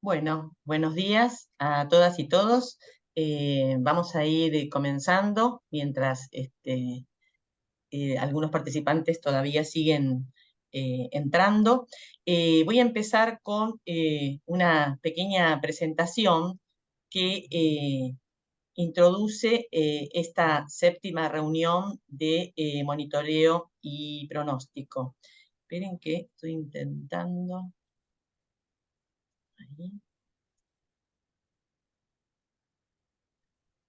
Bueno, buenos días a todas y todos. Vamos a ir comenzando mientras algunos participantes todavía siguen entrando. Voy a empezar con una pequeña presentación que introduce esta séptima reunión de monitoreo y pronóstico. Esperen que estoy intentando. Ahí.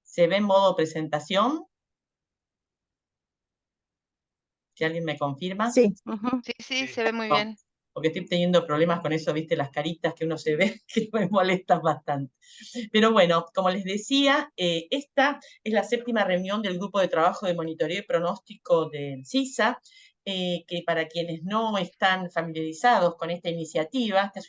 ¿Se ve en modo presentación? Si alguien me confirma. Sí. Sí, sí, se ve muy No, bien. porque estoy teniendo problemas con eso, viste, las caritas que uno se ve, que me molestan bastante. Pero bueno, como les decía, esta es la séptima reunión del Grupo de Trabajo de Monitoreo y Pronóstico del CISA, que para quienes no están familiarizados con esta es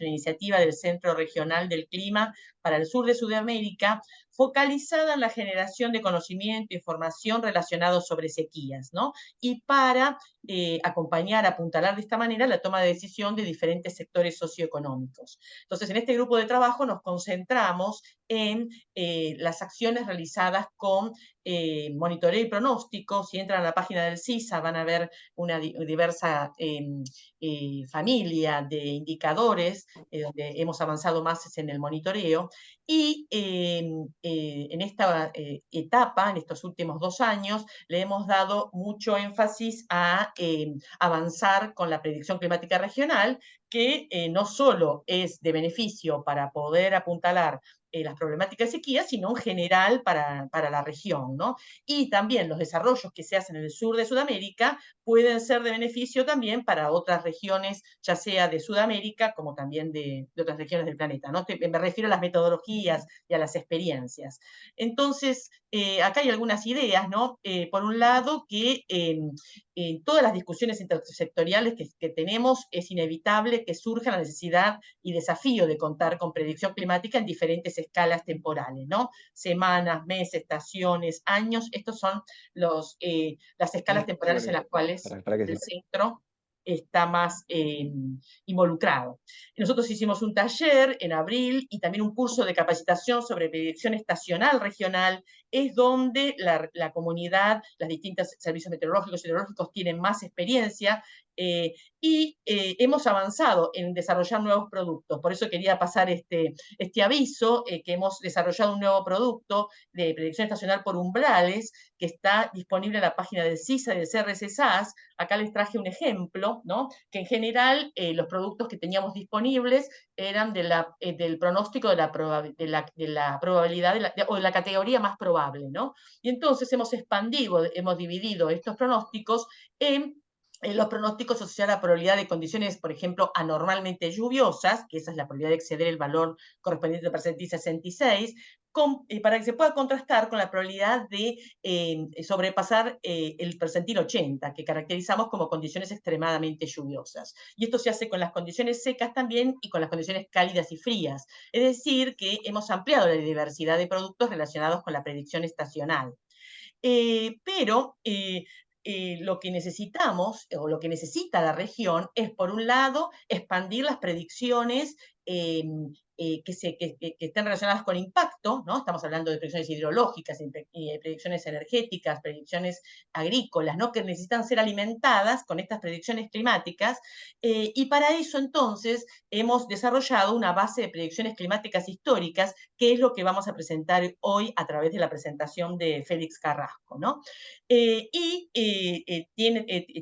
una iniciativa del Centro Regional del Clima para el sur de Sudamérica, focalizada en la generación de conocimiento e información relacionados sobre sequías, ¿no? Y para acompañar, apuntalar de esta manera la toma de decisión de diferentes sectores socioeconómicos. Entonces, en este grupo de trabajo nos concentramos en las acciones realizadas con monitoreo y pronóstico. Si entran a la página del CISA van a ver una diversa familia de indicadores donde hemos avanzado más en el monitoreo. Y en esta etapa, en estos últimos 2 años, le hemos dado mucho énfasis a avanzar con la predicción climática regional, que no solo es de beneficio para poder apuntalar las problemáticas de sequía, sino en general para la región, ¿no? Y también los desarrollos que se hacen en el sur de Sudamérica pueden ser de beneficio también para otras regiones, ya sea de Sudamérica como también de otras regiones del planeta, ¿no? Me refiero a las metodologías y a las experiencias. Entonces, acá hay algunas ideas, ¿no? Por un lado, que en todas las discusiones intersectoriales que tenemos es inevitable que surja la necesidad y desafío de contar con predicción climática en diferentes escalas temporales, ¿no? Semanas, meses, estaciones, años, estos son las escalas temporales en las cuales el centro está más involucrado. Nosotros hicimos un taller en abril y también un curso de capacitación sobre predicción estacional regional, es donde la comunidad, los distintos servicios meteorológicos y hidrológicos tienen más experiencia y hemos avanzado en desarrollar nuevos productos. Por eso quería pasar este aviso, que hemos desarrollado un nuevo producto de predicción estacional por umbrales, que está disponible en la página del CISA y del CRC-SAS. Acá les traje un ejemplo, ¿no? Que en general los productos que teníamos disponibles eran del pronóstico de la probabilidad o de la categoría más probable, ¿no? Y entonces hemos dividido estos pronósticos en los pronósticos asociados a la probabilidad de condiciones, por ejemplo, anormalmente lluviosas, que esa es la probabilidad de exceder el valor correspondiente al percentil 66, para que se pueda contrastar con la probabilidad de sobrepasar el percentil 80, que caracterizamos como condiciones extremadamente lluviosas. Y esto se hace con las condiciones secas también y con las condiciones cálidas y frías. Es decir, que hemos ampliado la diversidad de productos relacionados con la predicción estacional. Pero lo que necesitamos o lo que necesita la región es, por un lado, expandir las predicciones que estén relacionadas con impacto, ¿no? Estamos hablando de predicciones hidrológicas, predicciones energéticas, predicciones agrícolas, ¿no? Que necesitan ser alimentadas con estas predicciones climáticas, y para eso entonces hemos desarrollado una base de predicciones climáticas históricas, que es lo que vamos a presentar hoy a través de la presentación de Félix Carrasco, ¿no?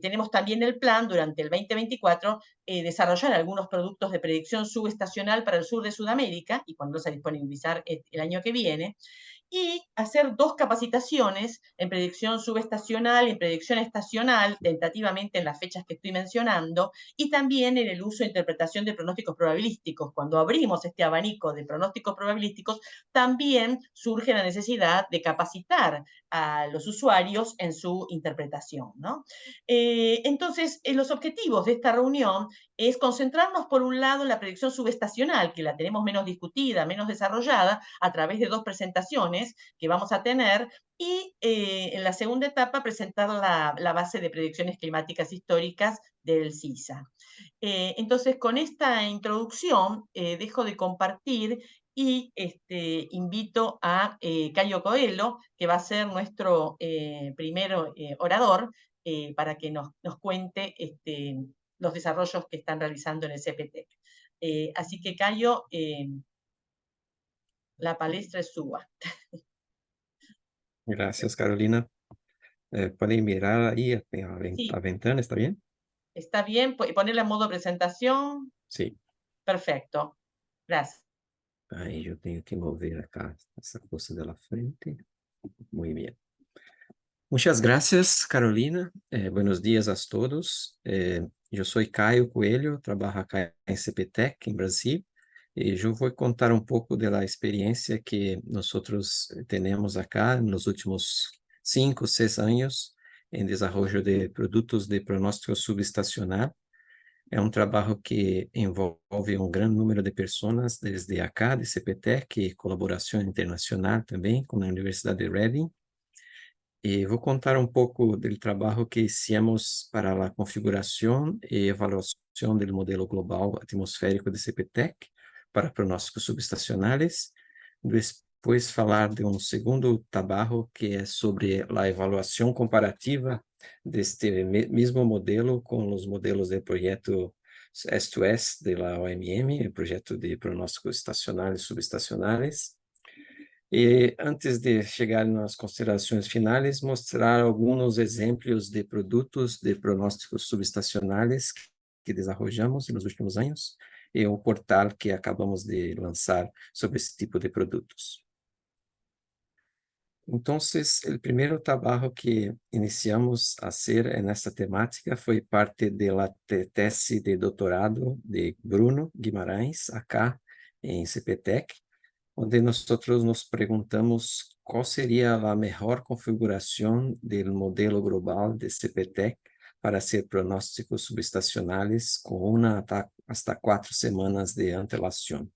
Tenemos también el plan durante el 2024 desarrollar algunos productos de predicción subestacional para el sur de Sudamérica, y cuando se disponibilizar el año que viene, y hacer 2 capacitaciones en predicción subestacional y en predicción estacional, tentativamente en las fechas que estoy mencionando, y también en el uso e interpretación de pronósticos probabilísticos. Cuando abrimos este abanico de pronósticos probabilísticos, también surge la necesidad de capacitar a los usuarios en su interpretación, ¿no? Entonces, los objetivos de esta reunión es concentrarnos, por un lado, en la predicción subestacional, que la tenemos menos discutida, menos desarrollada, a través de 2 presentaciones que vamos a tener, y en la segunda etapa presentar la base de predicciones climáticas históricas del CISA. Entonces, con esta introducción, dejo de compartir y invito a Caio Coelho, que va a ser nuestro primer orador, para que nos cuente los desarrollos que están realizando en el CPTEC. Así que, Caio, la palestra es suya. Gracias, Carolina. ¿Pueden mirar ahí a Sí, la ventana? ¿Está bien? está bien. Ponerla en modo presentación. Sí. Perfecto. Gracias. Ahí yo tengo que mover acá esa cosa de la frente. Muy bien. Muchas gracias, Carolina. Buenos días a todos. Eu sou Caio Coelho, trabalho acá em CPTEC, em Brasil, e eu vou contar um pouco da experiência que nós temos acá nos últimos 5, 6 anos em desenvolvimento de produtos de pronóstico subestacional. É um trabalho que envolve um grande número de pessoas, desde acá, de CPTEC, e colaboração internacional também, com a Universidade de Reading. E vou contar um pouco do trabalho que fizemos para a configuração e avaliação do modelo global atmosférico de CPTEC para pronósticos subestacionais. Depois falar de um segundo trabalho que é sobre a avaliação comparativa deste mesmo modelo com os modelos do projeto S2S da OMM, o projeto de pronósticos estacionais e subestacionais. E antes de chegar nas considerações finais, mostrar alguns exemplos de produtos de pronósticos subestacionais que desenvolvemos nos últimos anos e um portal que acabamos de lançar sobre esse tipo de produtos. Então, o primeiro trabalho que iniciamos a fazer nessa temática foi parte da tese de doutorado de Bruno Guimarães, acá em CPTEC, onde nós nos perguntamos qual seria a melhor configuração do modelo global de CPTEC para ser pronósticos subestacionais com uma hasta 4 semanas de antelação.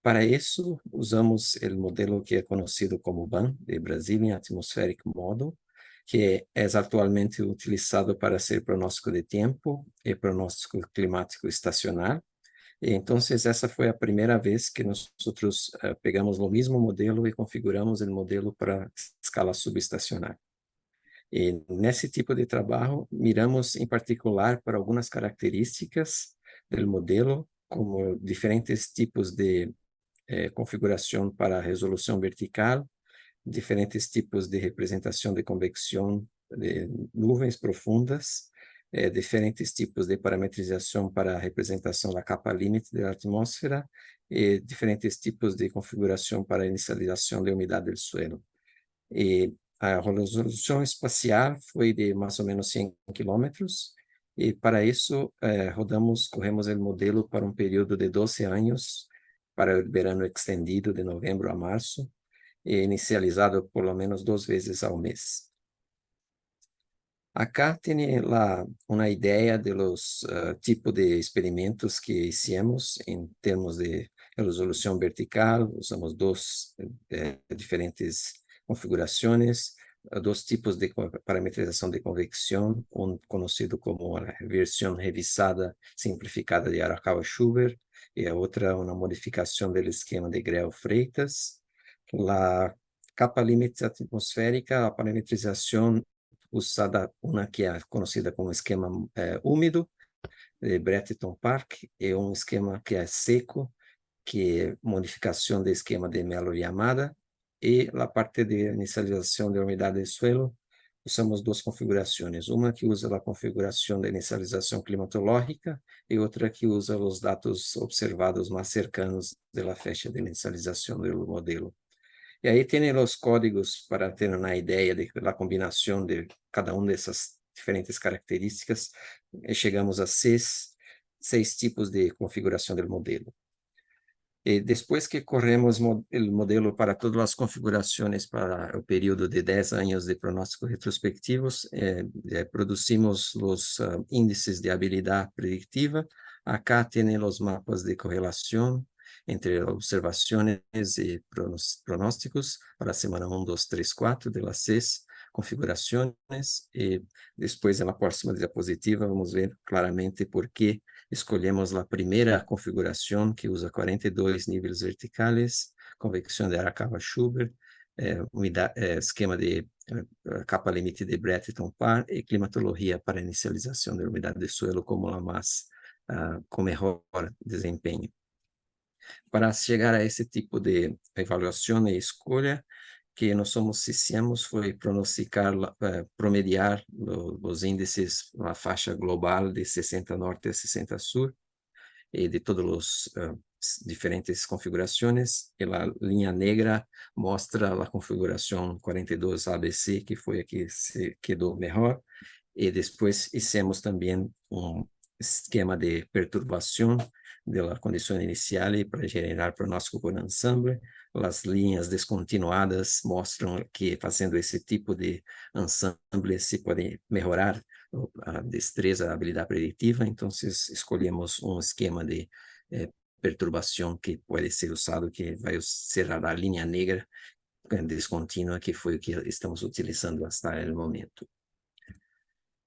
Para isso, usamos o modelo que é conhecido como BAM, de Brazilian Atmospheric Model, que é atualmente utilizado para ser pronóstico de tempo e pronóstico climático estacional. Então, essa foi a primeira vez que nós pegamos o mesmo modelo e configuramos o modelo para escala subestacional. E nesse tipo de trabalho, miramos em particular para algumas características do modelo, como diferentes tipos de configuração para resolução vertical, diferentes tipos de representação de convecção de nuvens profundas, diferentes tipos de parametrização para a representação da capa limite da atmosfera e diferentes tipos de configuração para a inicialização de umidade do suelo. E a resolução espacial foi de mais ou menos 100 quilômetros, e para isso corremos o modelo para um período de 12 anos, para o verano extendido de novembro a março, e inicializado por lo menos 2 vezes ao mês. Acá tem uma ideia dos tipos de experimentos que hicimos em termos de resolução vertical. Usamos 2 diferentes configurações, 2 tipos de parametrização de convecção, conhecido como a versão revisada simplificada de Arakawa-Schubert, e a outra uma modificação do esquema de Grell-Freitas. A capa limite atmosférica, a parametrização usada, uma que é conhecida como esquema úmido, de Bretton Park, e um esquema que é seco, que é modificação do esquema de Mellor-Yamada, e a parte de inicialização de umidade do suelo, usamos 2 configurações, uma que usa a configuração de inicialização climatológica e outra que usa os dados observados mais cercanos da faixa de inicialização do modelo. E aí tem os códigos para ter uma ideia da combinação de cada uma dessas diferentes características, e chegamos a 6 tipos de configuração do modelo. Depois que corremos o modelo para todas as configurações para o período de 10 anos de pronósticos retrospectivos, produzimos os índices de habilidade predictiva. Acá tem os mapas de correlação entre observações e pronósticos para a semana 1, 2, 3, 4 de las 6 configurações. E depois, na próxima diapositiva, vamos ver claramente por que escolhemos a primeira configuração, que usa 42 níveis verticais, convecção de Arakawa-Schubert, esquema de capa limite de Brereton-Parr e climatologia para inicialização da umidade de suelo como a mais com melhor desempenho. Para chegar a esse tipo de avaliação e escolha, que nós hicimos foi pronosticar, promediar os índices, a faixa global de 60 norte a 60 sul, e de todas as diferentes configurações. E a linha negra mostra a configuração 42 ABC, que foi a que se quedou melhor. E depois fizemos também esquema de perturbação da condição inicial para gerar pronóstico por ensemble. As linhas descontinuadas mostram que fazendo esse tipo de ensemble se pode melhorar a destreza, a habilidade preditiva. Então, escolhemos esquema de perturbação que pode ser usado, que vai ser a linha negra descontínua, que foi o que estamos utilizando até o momento.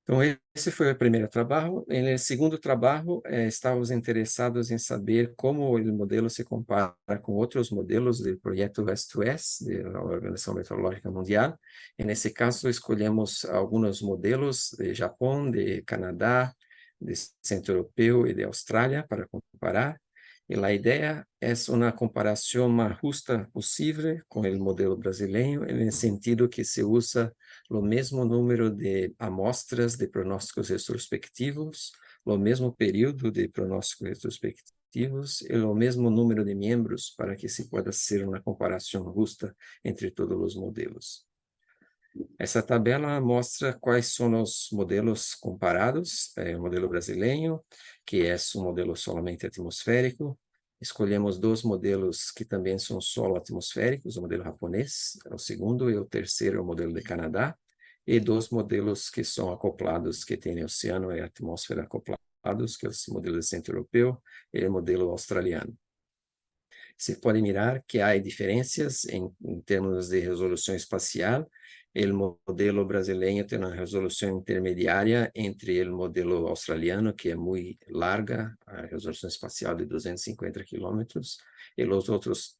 Então, esse foi o primeiro trabalho. No segundo trabalho, estávamos interessados em saber como o modelo se compara com outros modelos do projeto West-to-West, da Organização Meteorológica Mundial. E, nesse caso, escolhemos alguns modelos de Japão, de Canadá, de Centro Europeu e de Austrália para comparar. E a ideia é uma comparação mais justa possível com o modelo brasileiro, no sentido que se usa o mesmo número de amostras de pronósticos retrospectivos, o mesmo período de pronósticos retrospectivos e o mesmo número de membros para que se possa ser uma comparação justa entre todos os modelos. Essa tabela mostra quais são os modelos comparados. O modelo brasileiro, que é um modelo solamente atmosférico. Escolhemos dois modelos que também são solo atmosféricos, o modelo japonês, o segundo, e o terceiro, o modelo de Canadá, e dois modelos que são acoplados, que têm oceano e atmosfera acoplados, que é o modelo de Centro Europeu e o modelo australiano. Se pode mirar que há diferenças em termos de resolução espacial. O modelo brasileiro tem uma resolução intermediária entre o modelo australiano, que é muito larga, a resolução espacial de 250 quilômetros, e os outros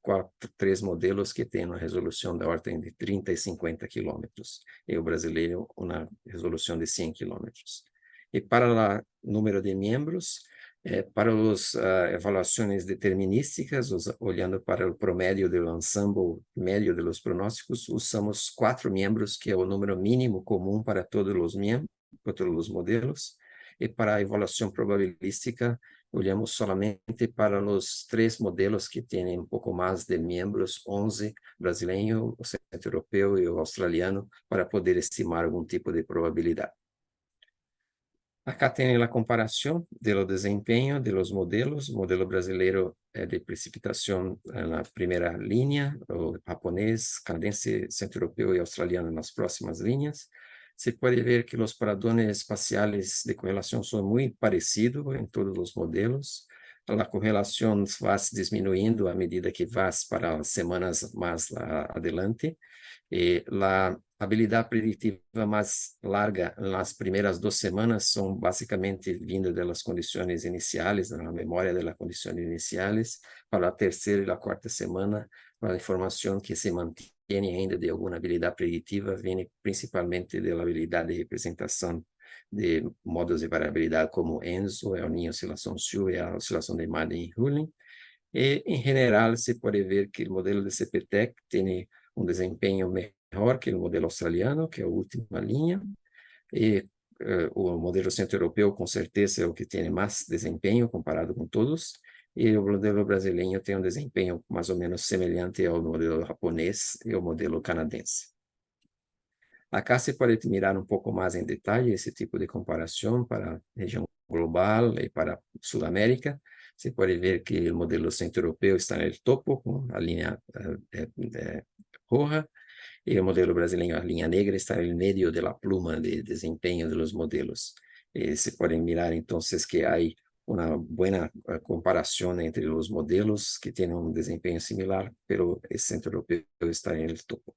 três modelos que têm uma resolução da ordem de 30 e 50 quilômetros, e o brasileiro uma resolução de 100 quilômetros. E para o número de membros, para as avaliações determinísticas, olhando para o promédio do ensemble médio dos pronósticos, usamos 4 membros, que é o número mínimo comum para todos os membros, para todos os modelos. E para a avaliação probabilística, olhamos solamente para os 3 modelos que têm um pouco mais de membros, 11, brasileiro, o Centro Europeu e o australiano, para poder estimar algum tipo de probabilidade. Acá tem a comparação do desempenho dos modelos. O modelo brasileiro é de precipitação na primeira linha, o japonês, canadense, centro-europeu e australiano nas próximas linhas. Se pode ver que os padrões espaciais de correlação são muito parecidos em todos os modelos. A correlação vai diminuindo à medida que vai para as semanas mais adelante. E a habilidade preditiva mais larga nas primeiras 2 semanas são basicamente vindo das condições iniciais, da memória das condições iniciais, para a terceira e a quarta semana, a informação que se mantém ainda de alguma habilidade preditiva vem principalmente da habilidade de representação de modos de variabilidade como ENSO, El Niño Oscilação Sul e a oscilação de Madden-Hulin. E, em geral, se pode ver que o modelo de CPTEC tem desempenho melhor que o modelo australiano, que é a última linha, e o modelo centro-europeu, com certeza, é o que tem mais desempenho comparado com todos, e o modelo brasileiro tem desempenho mais ou menos semelhante ao modelo japonês e ao modelo canadense. Acá se pode mirar um pouco mais em detalhe esse tipo de comparação para a região global e para a Sudamérica. se puede ver que el modelo centroeuropeo está en el topo, con la línea roja, y el modelo brasileño, la línea negra, está en el medio de la pluma de desempeño de los modelos. Se pueden mirar entonces que hay una buena comparación entre los modelos que tienen un desempeño similar, pero el centroeuropeo está en el topo.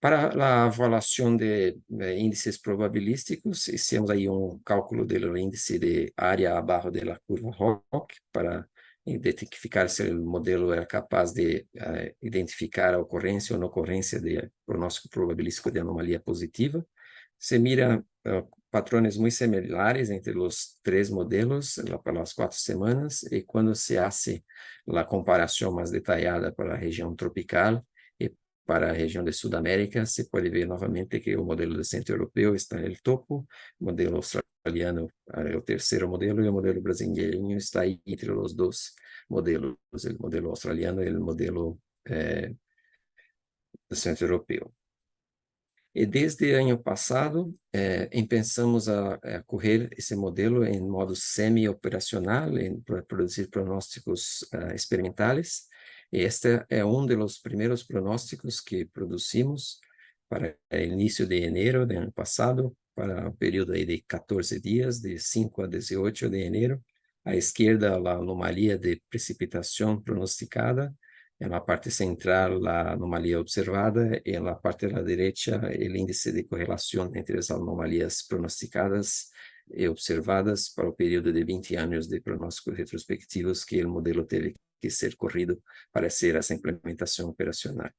Para la evaluación de índices probabilísticos, hicimos ahí un cálculo del índice de área abajo de la curva ROC para identificar si el modelo era capaz de identificar a ocurrencia o no ocurrencia de pronóstico probabilístico de anomalía positiva. Se mira patrones muy similares entre los tres modelos para las 4 semanas, y cuando se hace la comparación más detallada para la región tropical, para a região de Sudamérica, se pode ver novamente que o modelo do centro europeu está no topo, o modelo australiano é o terceiro modelo, e o modelo brasileiro está aí entre os dois modelos, o modelo australiano e o modelo do centro europeu. E desde o ano passado, pensamos a correr esse modelo em modo semi-operacional, para produzir pronósticos experimentais. Este é um dos primeiros pronósticos que produzimos para o início de janeiro do ano passado, para um período aí de 14 dias, de 5 a 18 de janeiro. À esquerda, a anomalia de precipitação pronosticada. En la parte central, la anomalía observada, y en la parte de la derecha, el índice de correlación entre las anomalías pronosticadas y observadas para el periodo de 20 años de pronósticos retrospectivos que el modelo tiene que ser corrido para hacer esa implementación operacional.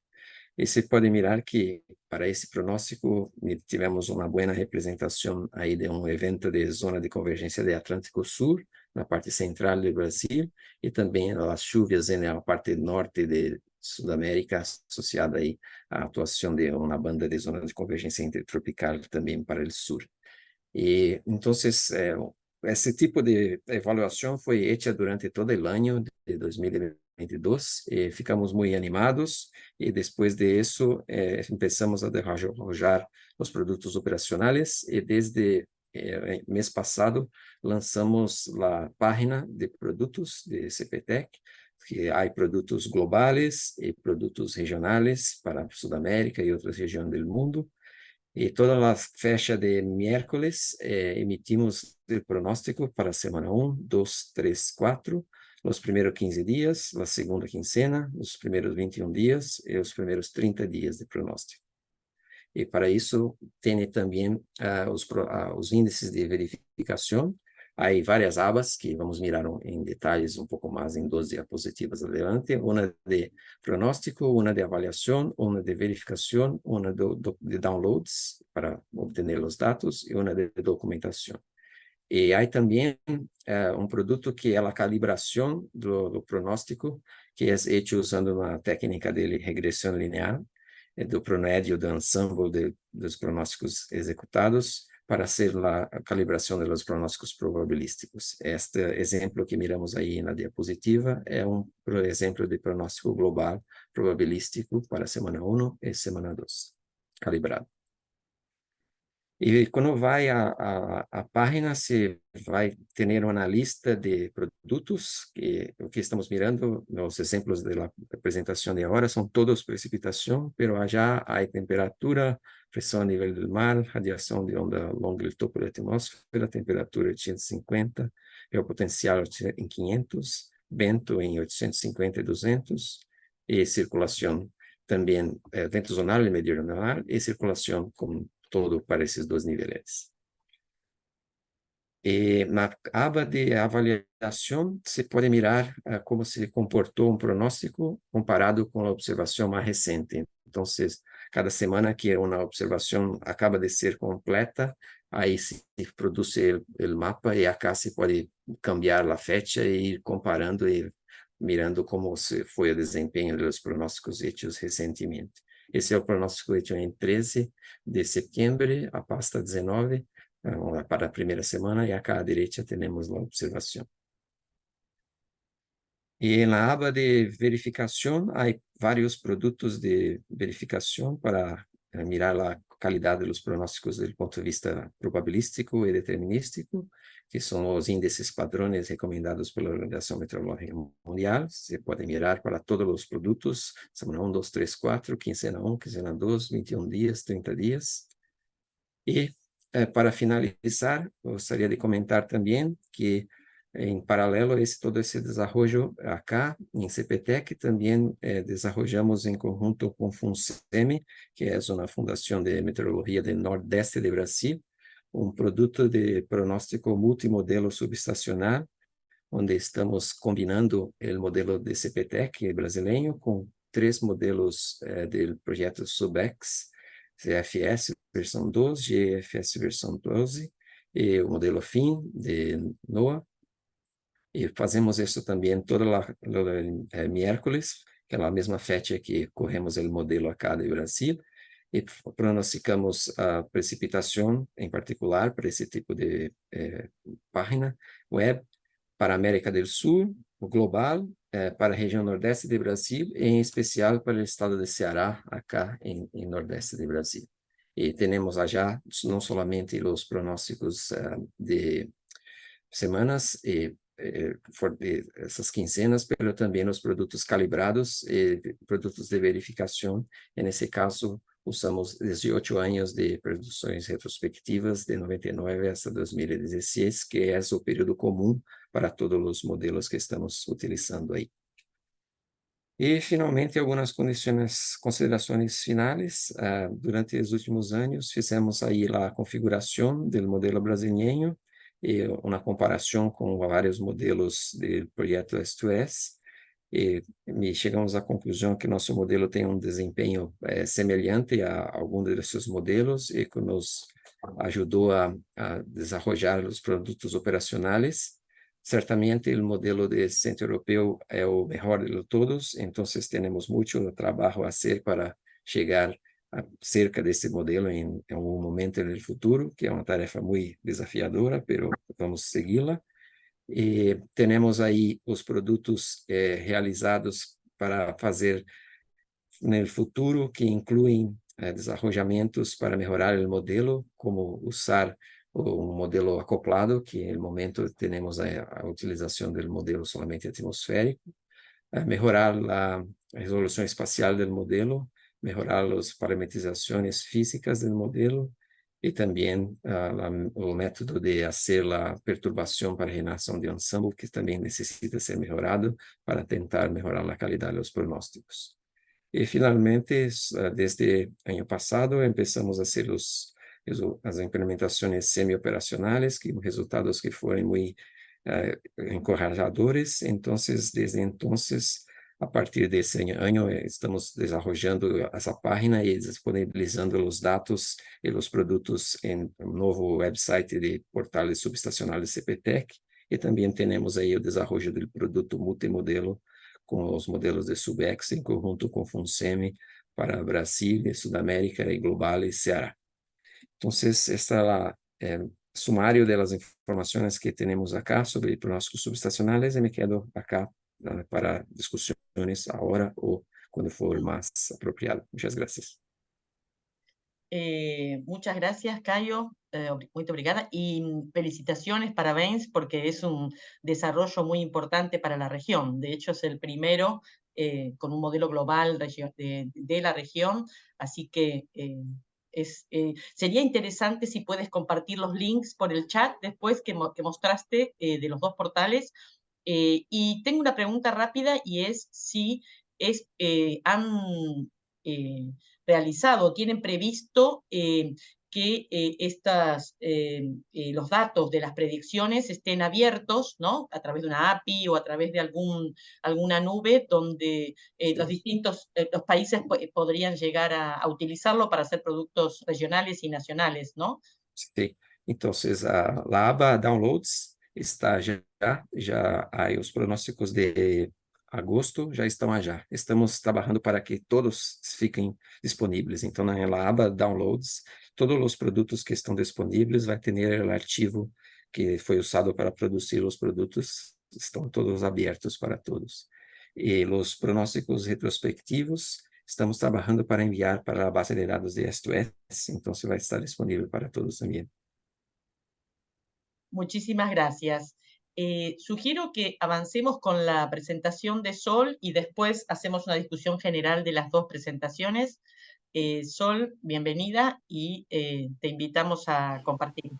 Y se puede mirar que para ese pronóstico tivemos una buena representación ahí de un evento de zona de convergencia de Atlántico Sur, na parte central do Brasil, e também as chuvas na parte norte de Sudamérica, associada aí à atuação de uma banda de zona de convergência intertropical também para o sul. E então, esse tipo de avaliação foi feita durante todo o ano de 2022, e ficamos muito animados, e depois de isso, começamos a desarrollar os produtos operacionais, e desde mês passado lançamos a página de produtos de CPTEC, que há produtos globais e produtos regionais para Sudamérica e outras regiões do mundo. E todas as fechas de miércoles emitimos o pronóstico para a semana 1, 2, 3, 4, os primeiros 15 dias, a segunda quincena, os primeiros 21 dias e os primeiros 30 dias de pronóstico. E para isso, tem também os índices de verificação. Há várias abas que vamos mirar em detalhes um pouco mais em 2 diapositivas adelante. Uma de pronóstico, uma de avaliação, uma de verificação, uma de downloads para obter os dados e uma de documentação. E há também um produto que é a calibração do pronóstico, que é feito usando uma técnica de regressão linear, do promédio do ensemble dos pronósticos executados para ser a calibração dos pronósticos probabilísticos. Este exemplo que miramos aí na diapositiva é exemplo de pronóstico global probabilístico para a semana 1 e semana 2, calibrado. E quando vai a página, se vai ter uma lista de produtos, que o que estamos mirando, os exemplos da apresentação de agora, são todos precipitação, mas já há temperatura, pressão a nível do mar, radiação de onda longa do topo da atmosfera, temperatura 850, o potencial em 500, vento em 850 e 200, e circulação também, vento zonal e meridional, e circulação com todo para esses 2 níveis. E na aba de avaliação, se pode mirar como se comportou um pronóstico comparado com a observação mais recente. Então, cada semana que uma observação acaba de ser completa, aí se produz o mapa, e acá se pode cambiar a fecha e ir comparando e mirando como foi o desempenho dos pronósticos feitos recentemente. Esse é o pronóstico feito em 13 de setembro, a pasta 19, para a primeira semana, e acá à direita temos a observação. E na aba de verificação, há vários produtos de verificação para mirar calidad de los pronósticos desde el punto de vista probabilístico y determinístico, que son los índices padrones recomendados por la Organización Meteorológica Mundial. Se puede mirar para todos los productos, semana 1, 2, 3, 4, quincena 1, quincena 2, 21 días, 30 días. Y para finalizar, gostaria de comentar também que, em paralelo a todo esse desenvolvimento acá, em CPTEC, também desenvolvemos em conjunto com FUNSEMI, que é uma fundação de meteorologia do Nordeste do Brasil, um produto de pronóstico multimodelo subestacional, onde estamos combinando o modelo de CPTEC brasileiro com 3 modelos do projeto SUBEX, CFS versão 12, GFS versão 12, e o modelo FIN de NOAA. E fazemos isso também todo miércoles, que é a mesma fecha que corremos o modelo acá do Brasil, e pronosticamos a precipitação, em particular, para esse tipo de página web, para a América do Sul, o global, para a região nordeste do Brasil, e em especial para o estado de Ceará, acá em nordeste do Brasil. E temos já não somente os pronósticos de semanas e essas quinzenas, mas também os produtos calibrados e produtos de verificação. E nesse caso, usamos 18 anos de produções retrospectivas, de 99 a 2016, que é o período comum para todos os modelos que estamos utilizando aí. E, finalmente, algumas considerações finais. Durante os últimos anos, fizemos aí a configuração do modelo brasileiro e uma comparação com vários modelos do projeto S2S. E chegamos à conclusão que nosso modelo tem um desempenho semelhante a algum desses modelos e que nos ajudou a desenvolver os produtos operacionais. Certamente, o modelo de Centro Europeu é o melhor de todos, então temos muito trabalho a fazer para chegar cerca desse modelo em um momento no futuro, que é uma tarefa muito desafiadora, mas vamos segui-la. E temos aí os produtos realizados para fazer no futuro, que incluem desenvolvimentos para melhorar o modelo, como usar um modelo acoplado, que no momento temos a utilização do modelo somente atmosférico, melhorar a resolução espacial do modelo, melhorar as parametrizações físicas do modelo, e também o método de fazer a perturbação para reinação de ensemble, que também necessita ser melhorado para tentar melhorar a qualidade dos pronósticos. E, finalmente, desde ano passado, começamos a fazer as implementações semi-operacionais, que resultados que foram muito encorajadores. Então, desde então, a partir desse ano, estamos desenvolvendo essa página e disponibilizando os dados e os produtos em um novo website de portal subestacional de CPTEC. E também temos aí o desenvolvimento do produto multimodelo com os modelos de SUBEX em conjunto com FUNSEMI para Brasil, Sudamérica e Global e Ceará. Então, este é o sumário das informações que temos acá sobre pronósticos subestacionais, e me quedo acá para discussões agora ou quando for mais apropriado. Muchas gracias. Muchas gracias, Caio. Muy obrigada. Y felicitaciones, parabéns, porque es un desarrollo muy importante para la región. De hecho, es el primero con un modelo global de la región. Así que sería interesante si puedes compartir los links por el chat después que mostraste de los dos portales. Y tengo una pregunta rápida, y es si han realizado, tienen previsto que los datos de las predicciones estén abiertos, ¿no? A través de una API o a través de alguna nube donde los países podrían llegar a utilizarlo para hacer productos regionales y nacionales, ¿no? Sí, entonces la aba Downloads está já aí os pronósticos de agosto já estão allá. Estamos trabalhando para que todos fiquem disponíveis. Então, na aba Downloads, todos os produtos que estão disponíveis vai ter o arquivo que foi usado para produzir os produtos, estão todos abertos para todos. E os pronósticos retrospectivos Estamos trabajando para enviar para la base de datos de Esto-Es, entonces va a estar disponible para todos también. Muchísimas gracias. Sugiero que avancemos con la presentación de Sol y después hacemos una discusión general de las dos presentaciones. Sol, bienvenida y te invitamos a compartir.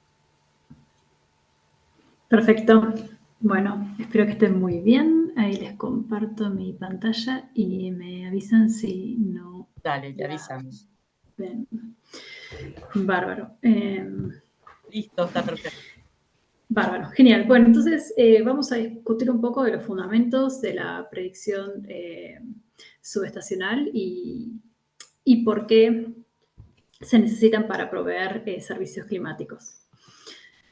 Perfecto. Bueno, espero que estén muy bien. Ahí les comparto mi pantalla y me avisan si no. Dale, te avisamos. Ven. Bárbaro. Listo, está perfecto. Bárbaro, genial. Bueno, entonces vamos a discutir un poco de los fundamentos de la predicción subestacional y por qué se necesitan para proveer servicios climáticos.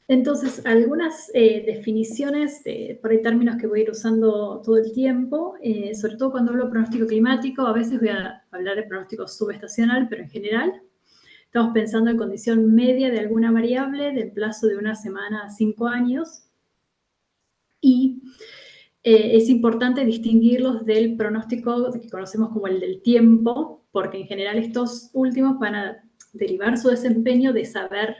Entonces, algunas definiciones, por ahí términos que voy a ir usando todo el tiempo, sobre todo cuando hablo de pronóstico climático, a veces voy a hablar de pronóstico subestacional, pero en general estamos pensando en condición media de alguna variable del plazo de una semana a 5 años. Y es importante distinguirlos del pronóstico que conocemos como el del tiempo, porque en general estos últimos van a derivar su desempeño de saber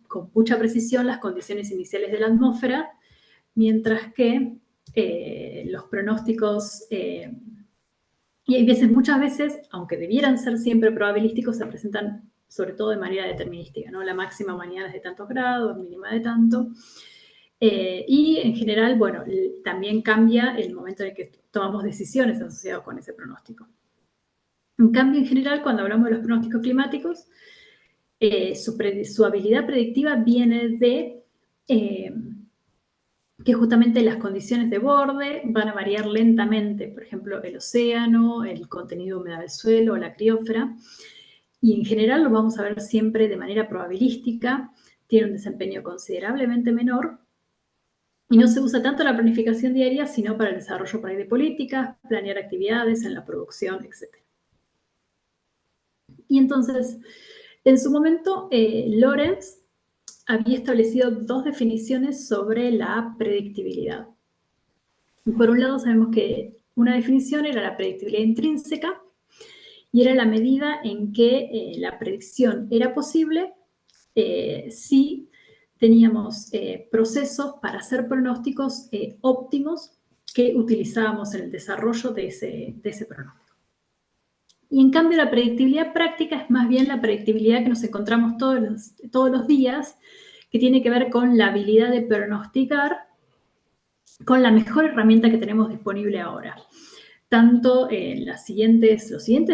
con mucha precisión las condiciones iniciales de la atmósfera, mientras que los pronósticos, y hay veces, muchas veces, aunque debieran ser siempre probabilísticos, se presentan sobre todo de manera determinística, ¿no? La máxima mañana es de tantos grados, mínima de tanto. Y en general, bueno, también cambia el momento en el que tomamos decisiones asociadas con ese pronóstico. En cambio, en general, cuando hablamos de los pronósticos climáticos, su habilidad predictiva viene de que justamente las condiciones de borde van a variar lentamente, por ejemplo, el océano, el contenido de humedad del suelo o la criósfera, y en general lo vamos a ver siempre de manera probabilística, tiene un desempeño considerablemente menor, y no se usa tanto la planificación diaria, sino para el desarrollo por ahí de políticas, planear actividades en la producción, etc. Y entonces, en su momento, Lorenz había establecido dos definiciones sobre la predictibilidad. Por un lado, sabemos que una definición era la predictibilidad intrínseca, y era la medida en que la predicción era posible si teníamos procesos para hacer pronósticos óptimos que utilizábamos en el desarrollo de ese pronóstico. Y en cambio la predictibilidad práctica es más bien la predictibilidad que nos encontramos todos los días, que tiene que ver con la habilidad de pronosticar con la mejor herramienta que tenemos disponible ahora, tanto en los siguientes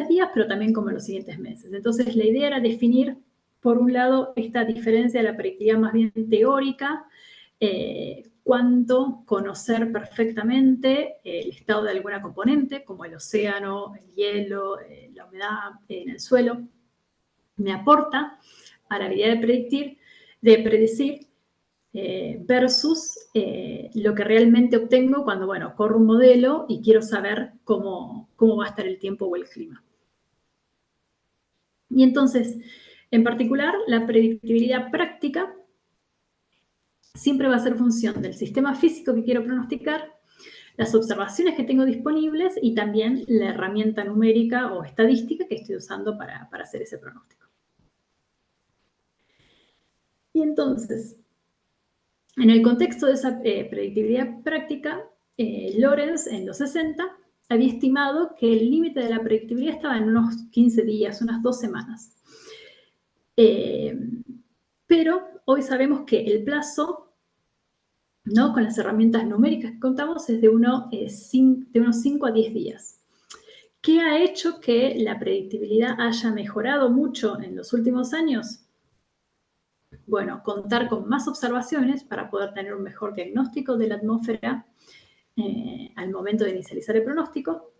días, pero también como en los siguientes meses. Entonces la idea era definir, por un lado, esta diferencia de la predictividad más bien teórica, cuánto conocer perfectamente el estado de alguna componente, como el océano, el hielo, la humedad en el suelo, me aporta a la habilidad de predecir, versus lo que realmente obtengo cuando, bueno, corro un modelo y quiero saber cómo va a estar el tiempo o el clima. Y entonces, en particular, la predictibilidad práctica siempre va a ser función del sistema físico que quiero pronosticar, las observaciones que tengo disponibles y también la herramienta numérica o estadística que estoy usando para hacer ese pronóstico. Y entonces, en el contexto de esa predictibilidad práctica, Lorenz en los 60 había estimado que el límite de la predictibilidad estaba en unos 15 días, unas 2 semanas. Pero hoy sabemos que el plazo, ¿no?, con las herramientas numéricas que contamos, es de unos 5 a 10 días. ¿Qué ha hecho que la predictibilidad haya mejorado mucho en los últimos años? Bueno, contar con más observaciones para poder tener un mejor diagnóstico de la atmósfera al momento de inicializar el pronóstico,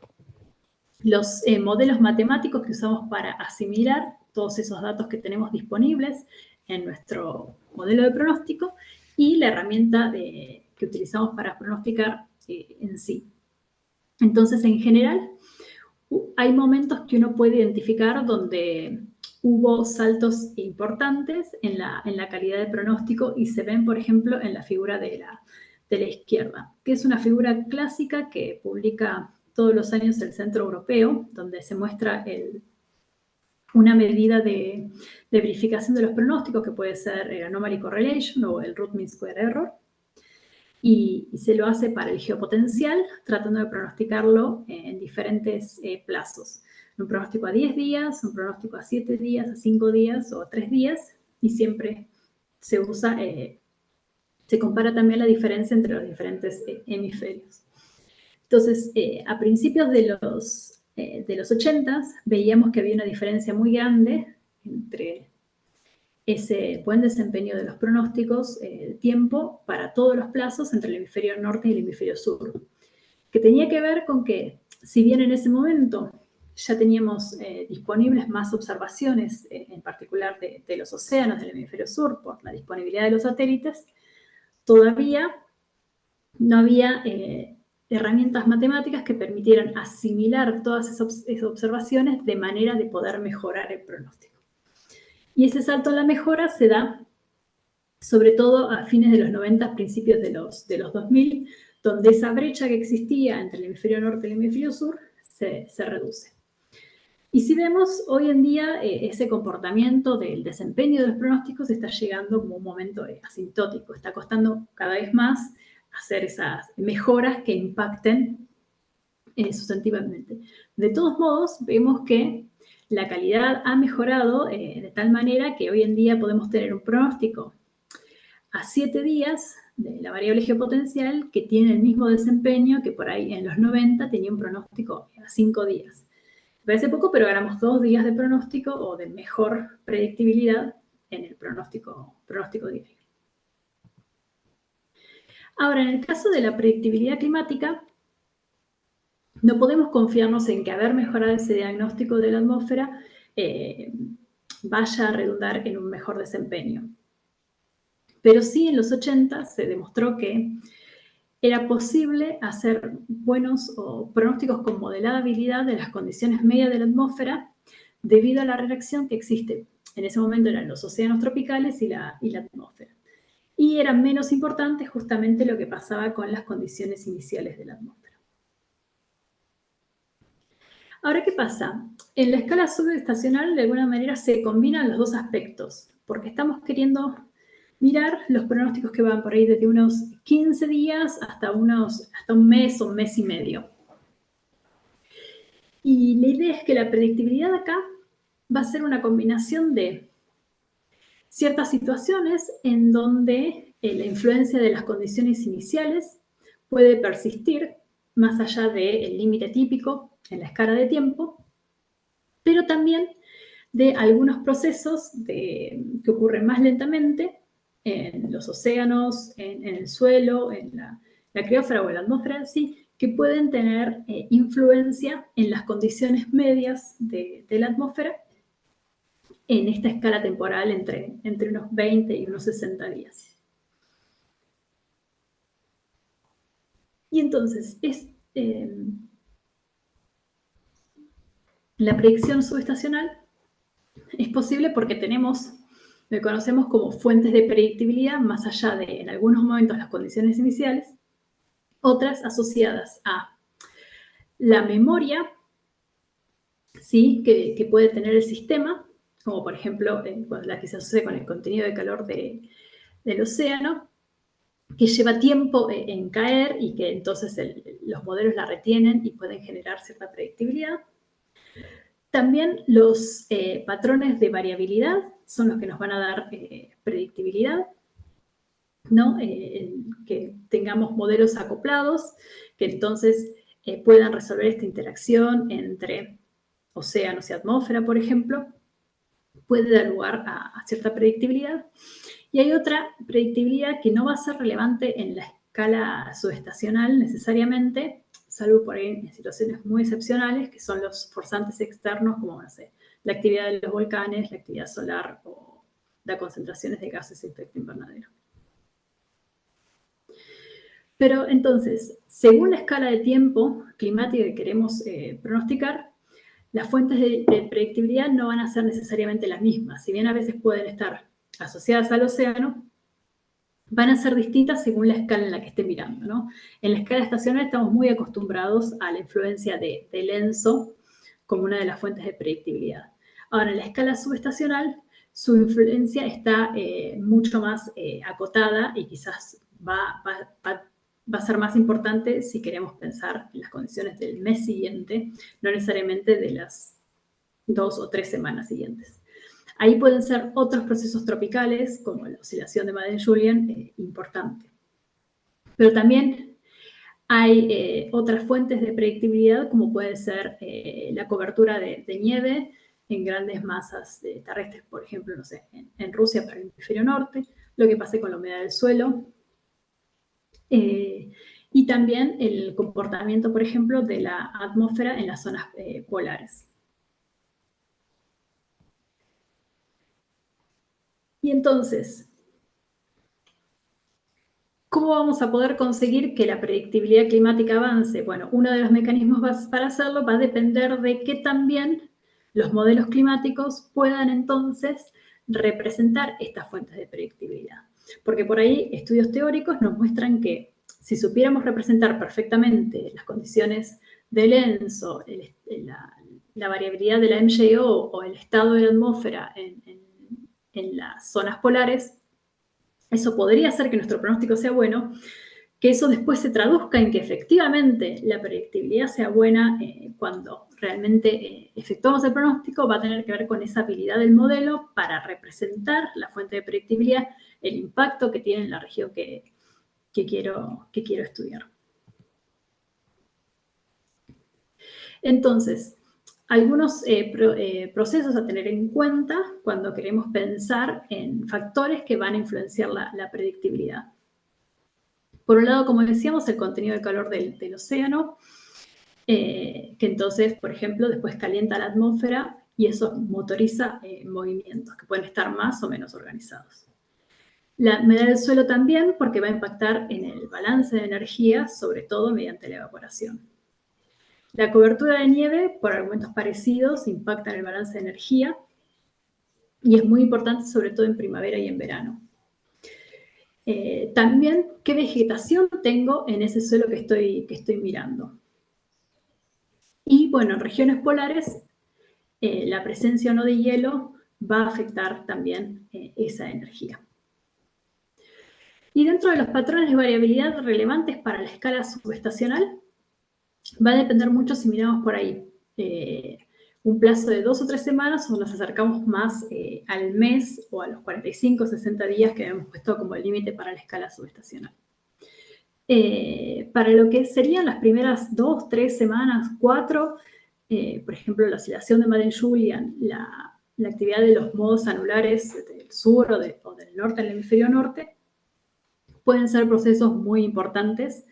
los modelos matemáticos que usamos para asimilar todos esos datos que tenemos disponibles en nuestro modelo de pronóstico y la herramienta que utilizamos para pronosticar en sí. Entonces, en general, hay momentos que uno puede identificar donde hubo saltos importantes en la calidad del pronóstico y se ven, por ejemplo, en la figura de la izquierda, que es una figura clásica que publica todos los años el Centro Europeo, donde se muestra una medida de verificación de los pronósticos, que puede ser el Anomaly Correlation o el Root Mean Square Error, y se lo hace para el geopotencial, tratando de pronosticarlo en diferentes plazos. Un pronóstico a 10 días, un pronóstico a 7 días, a 5 días o a 3 días, y siempre se usa, se compara también la diferencia entre los diferentes hemisferios. Entonces, a principios de los 80s veíamos que había una diferencia muy grande entre ese buen desempeño de los pronósticos, el tiempo para todos los plazos entre el hemisferio norte y el hemisferio sur, que tenía que ver con que, si bien en ese momento ya teníamos disponibles más observaciones, en particular de los océanos del hemisferio sur, por la disponibilidad de los satélites, todavía no había herramientas matemáticas que permitieran asimilar todas esas observaciones de manera de poder mejorar el pronóstico. Y ese salto en la mejora se da sobre todo a fines de los 90, principios de los 2000, donde esa brecha que existía entre el hemisferio norte y el hemisferio sur se reduce. Y si vemos hoy en día, ese comportamiento del desempeño de los pronósticos está llegando como un momento asintótico. Está costando cada vez más hacer esas mejoras que impacten sustantivamente. De todos modos, vemos que la calidad ha mejorado de tal manera que hoy en día podemos tener un pronóstico a 7 días de la variable geopotencial que tiene el mismo desempeño que por ahí en los 90 tenía un pronóstico a 5 días. Me parece poco, pero ganamos 2 días de pronóstico o de mejor predictibilidad en el pronóstico diario. Ahora, en el caso de la predictibilidad climática, no podemos confiarnos en que haber mejorado ese diagnóstico de la atmósfera vaya a redundar en un mejor desempeño. Pero sí, en los 80 se demostró que era posible hacer buenos pronósticos con modelada habilidad de las condiciones medias de la atmósfera debido a la reacción que existe. En ese momento eran los océanos tropicales y la atmósfera. Y era menos importante justamente lo que pasaba con las condiciones iniciales de la atmósfera. Ahora, ¿qué pasa? En la escala subestacional, de alguna manera, se combinan los dos aspectos, porque estamos queriendo mirar los pronósticos que van por ahí desde unos 15 días hasta un mes o un mes y medio. Y la idea es que la predictibilidad acá va a ser una combinación de ciertas situaciones en donde la influencia de las condiciones iniciales puede persistir más allá del límite típico en la escala de tiempo, pero también de algunos procesos que ocurren más lentamente en los océanos, en el suelo, en la criósfera o en la atmósfera en sí, que pueden tener influencia en las condiciones medias de la atmósfera en esta escala temporal entre unos 20 y unos 60 días. Y entonces, la predicción subestacional es posible porque tenemos lo que conocemos como fuentes de predictibilidad, más allá de, en algunos momentos, las condiciones iniciales, otras asociadas a la memoria, ¿sí? que puede tener el sistema, como por ejemplo la que se asocia con el contenido de calor del océano, que lleva tiempo en caer y que entonces los modelos la retienen y pueden generar cierta predictibilidad. También los patrones de variabilidad son los que nos van a dar predictibilidad, ¿no? Que tengamos modelos acoplados, que entonces puedan resolver esta interacción entre océanos y atmósfera, por ejemplo, puede dar lugar a cierta predictibilidad. Y hay otra predictibilidad que no va a ser relevante en la escala subestacional necesariamente, salvo por ahí en situaciones muy excepcionales, que son los forzantes externos, como no sé, la actividad de los volcanes, la actividad solar o las concentraciones de gases de efecto invernadero. Pero entonces, según la escala de tiempo climática que queremos pronosticar, las fuentes de predictibilidad no van a ser necesariamente las mismas. Si bien a veces pueden estar asociadas al océano, van a ser distintas según la escala en la que esté mirando, ¿no? En la escala estacional estamos muy acostumbrados a la influencia del ENSO como una de las fuentes de predictibilidad. Ahora, en la escala subestacional, su influencia está mucho más acotada y quizás va a ser más importante si queremos pensar en las condiciones del mes siguiente, no necesariamente de las 2 o 3 semanas siguientes. Ahí pueden ser otros procesos tropicales, como la oscilación de Madden-Julian, importante. Pero también hay otras fuentes de predictibilidad, como puede ser la cobertura de nieve en grandes masas terrestres, por ejemplo, no sé, en Rusia para el hemisferio norte, lo que pase con la humedad del suelo, y también el comportamiento, por ejemplo, de la atmósfera en las zonas polares. Y entonces, ¿cómo vamos a poder conseguir que la predictibilidad climática avance? Bueno, uno de los mecanismos para hacerlo va a depender de que también los modelos climáticos puedan entonces representar estas fuentes de predictibilidad. Porque por ahí estudios teóricos nos muestran que si supiéramos representar perfectamente las condiciones del ENSO, la variabilidad de la MJO o el estado de la atmósfera en las zonas polares, eso podría hacer que nuestro pronóstico sea bueno, que eso después se traduzca en que efectivamente la predictibilidad sea buena cuando realmente efectuamos el pronóstico, va a tener que ver con esa habilidad del modelo para representar la fuente de predictibilidad, el impacto que tiene en la región que quiero estudiar. Entonces, algunos procesos a tener en cuenta cuando queremos pensar en factores que van a influenciar la predictibilidad. Por un lado, como decíamos, el contenido de calor del océano, que entonces, por ejemplo, después calienta la atmósfera y eso motoriza movimientos que pueden estar más o menos organizados. La humedad del suelo también, porque va a impactar en el balance de energía, sobre todo mediante la evaporación. La cobertura de nieve, por argumentos parecidos, impacta en el balance de energía y es muy importante, sobre todo en primavera y en verano. También, ¿qué vegetación tengo en ese suelo que estoy mirando? Y bueno, en regiones polares, la presencia o no de hielo va a afectar también esa energía. Y dentro de los patrones de variabilidad relevantes para la escala subestacional, va a depender mucho si miramos por ahí un plazo de 2 o 3 semanas o nos acercamos más al mes o a los 45 o 60 días que habíamos puesto como límite para la escala subestacional. Para lo que serían las primeras 2, 3 semanas, 4, por ejemplo, la oscilación de Madden-Julian, la actividad de los modos anulares del sur o del norte en el hemisferio norte, pueden ser procesos muy importantes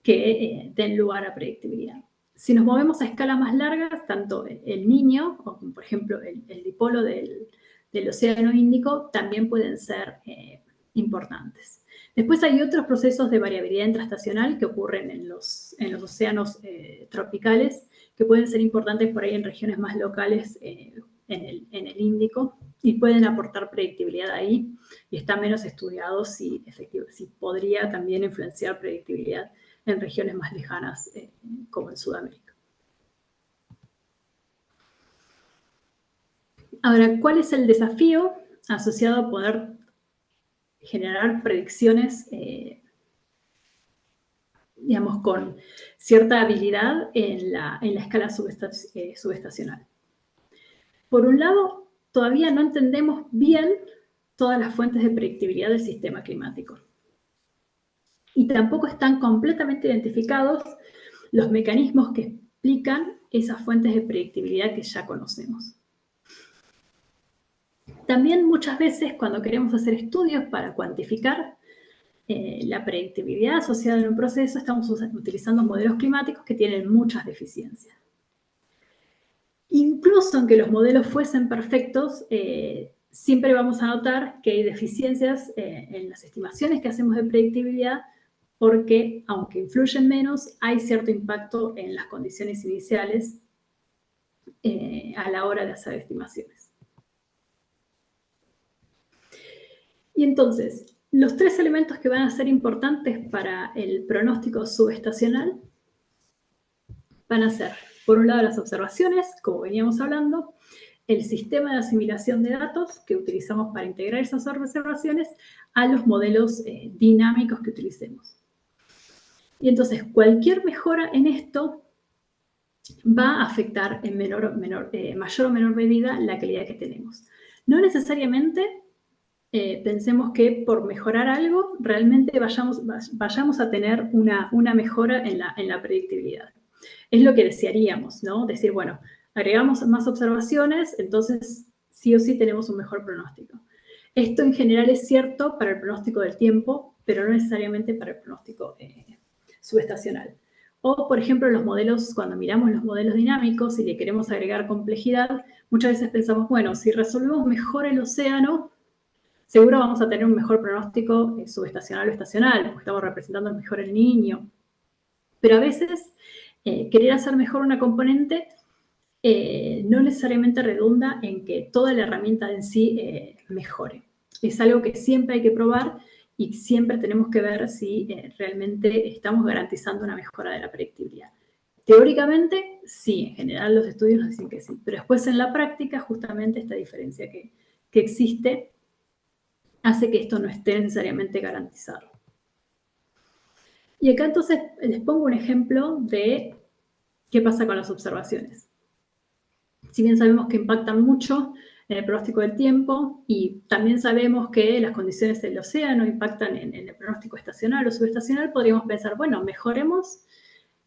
que den lugar a predictibilidad. Si nos movemos a escalas más largas, tanto el Niño, o por ejemplo el dipolo del Océano Índico, también pueden ser importantes. Después hay otros procesos de variabilidad intraestacional que ocurren en los océanos tropicales, que pueden ser importantes por ahí en regiones más locales en el Índico, y pueden aportar predictibilidad ahí, y está menos estudiado si podría también influenciar predictibilidad en regiones más lejanas, como en Sudamérica. Ahora, ¿cuál es el desafío asociado a poder generar predicciones, digamos, con cierta habilidad en la escala subestacional? Por un lado, todavía no entendemos bien todas las fuentes de predictibilidad del sistema climático. Y tampoco están completamente identificados los mecanismos que explican esas fuentes de predictibilidad que ya conocemos. También muchas veces cuando queremos hacer estudios para cuantificar la predictibilidad asociada en un proceso, estamos utilizando modelos climáticos que tienen muchas deficiencias. Incluso aunque los modelos fuesen perfectos, siempre vamos a notar que hay deficiencias en las estimaciones que hacemos de predictibilidad, porque aunque influyen menos, hay cierto impacto en las condiciones iniciales a la hora de hacer estimaciones. Y entonces, Los tres elementos que van a ser importantes para el pronóstico subestacional van a ser, por un lado, las observaciones, como veníamos hablando, el sistema de asimilación de datos que utilizamos para integrar esas observaciones a los modelos dinámicos que utilicemos. Y entonces, cualquier mejora en esto va a afectar en mayor o menor medida la calidad que tenemos. No necesariamente pensemos que por mejorar algo realmente vayamos a tener una mejora en la predictibilidad. Es lo que desearíamos, ¿no? Decir, bueno, agregamos más observaciones, entonces sí o sí tenemos un mejor pronóstico. Esto en general es cierto para el pronóstico del tiempo, pero no necesariamente para el pronóstico subestacional. O, por ejemplo, los modelos, cuando miramos los modelos dinámicos y le queremos agregar complejidad, muchas veces pensamos, bueno, si resolvemos mejor el océano, seguro vamos a tener un mejor pronóstico subestacional o estacional, porque estamos representando mejor el niño. Pero a veces querer hacer mejor una componente no necesariamente redunda en que toda la herramienta en sí mejore. Es algo que siempre hay que probar y siempre tenemos que ver si realmente estamos garantizando una mejora de la predictibilidad. Teóricamente, sí, en general los estudios nos dicen que sí, pero después en la práctica, justamente esta diferencia que existe hace que esto no esté necesariamente garantizado. Y acá entonces les pongo un ejemplo de qué pasa con las observaciones. Si bien sabemos que impactan mucho en el pronóstico del tiempo y también sabemos que las condiciones del océano impactan en el pronóstico estacional o subestacional, podríamos pensar, bueno, mejoremos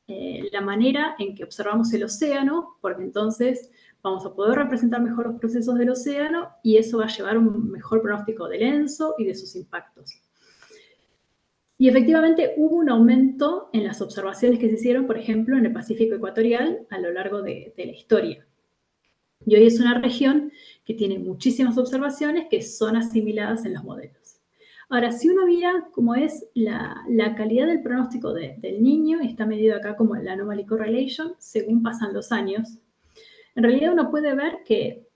la manera en que observamos el océano, porque entonces vamos a poder representar mejor los procesos del océano y eso va a llevar a un mejor pronóstico del ENSO y de sus impactos. Y efectivamente hubo un aumento en las observaciones que se hicieron, por ejemplo, en el Pacífico Ecuatorial a lo largo de la historia. Y hoy es una región que tiene muchísimas observaciones que son asimiladas en los modelos. Ahora, si uno mira cómo es la calidad del pronóstico del niño, está medido acá como la anomaly correlation, según pasan los años, en realidad uno puede ver que,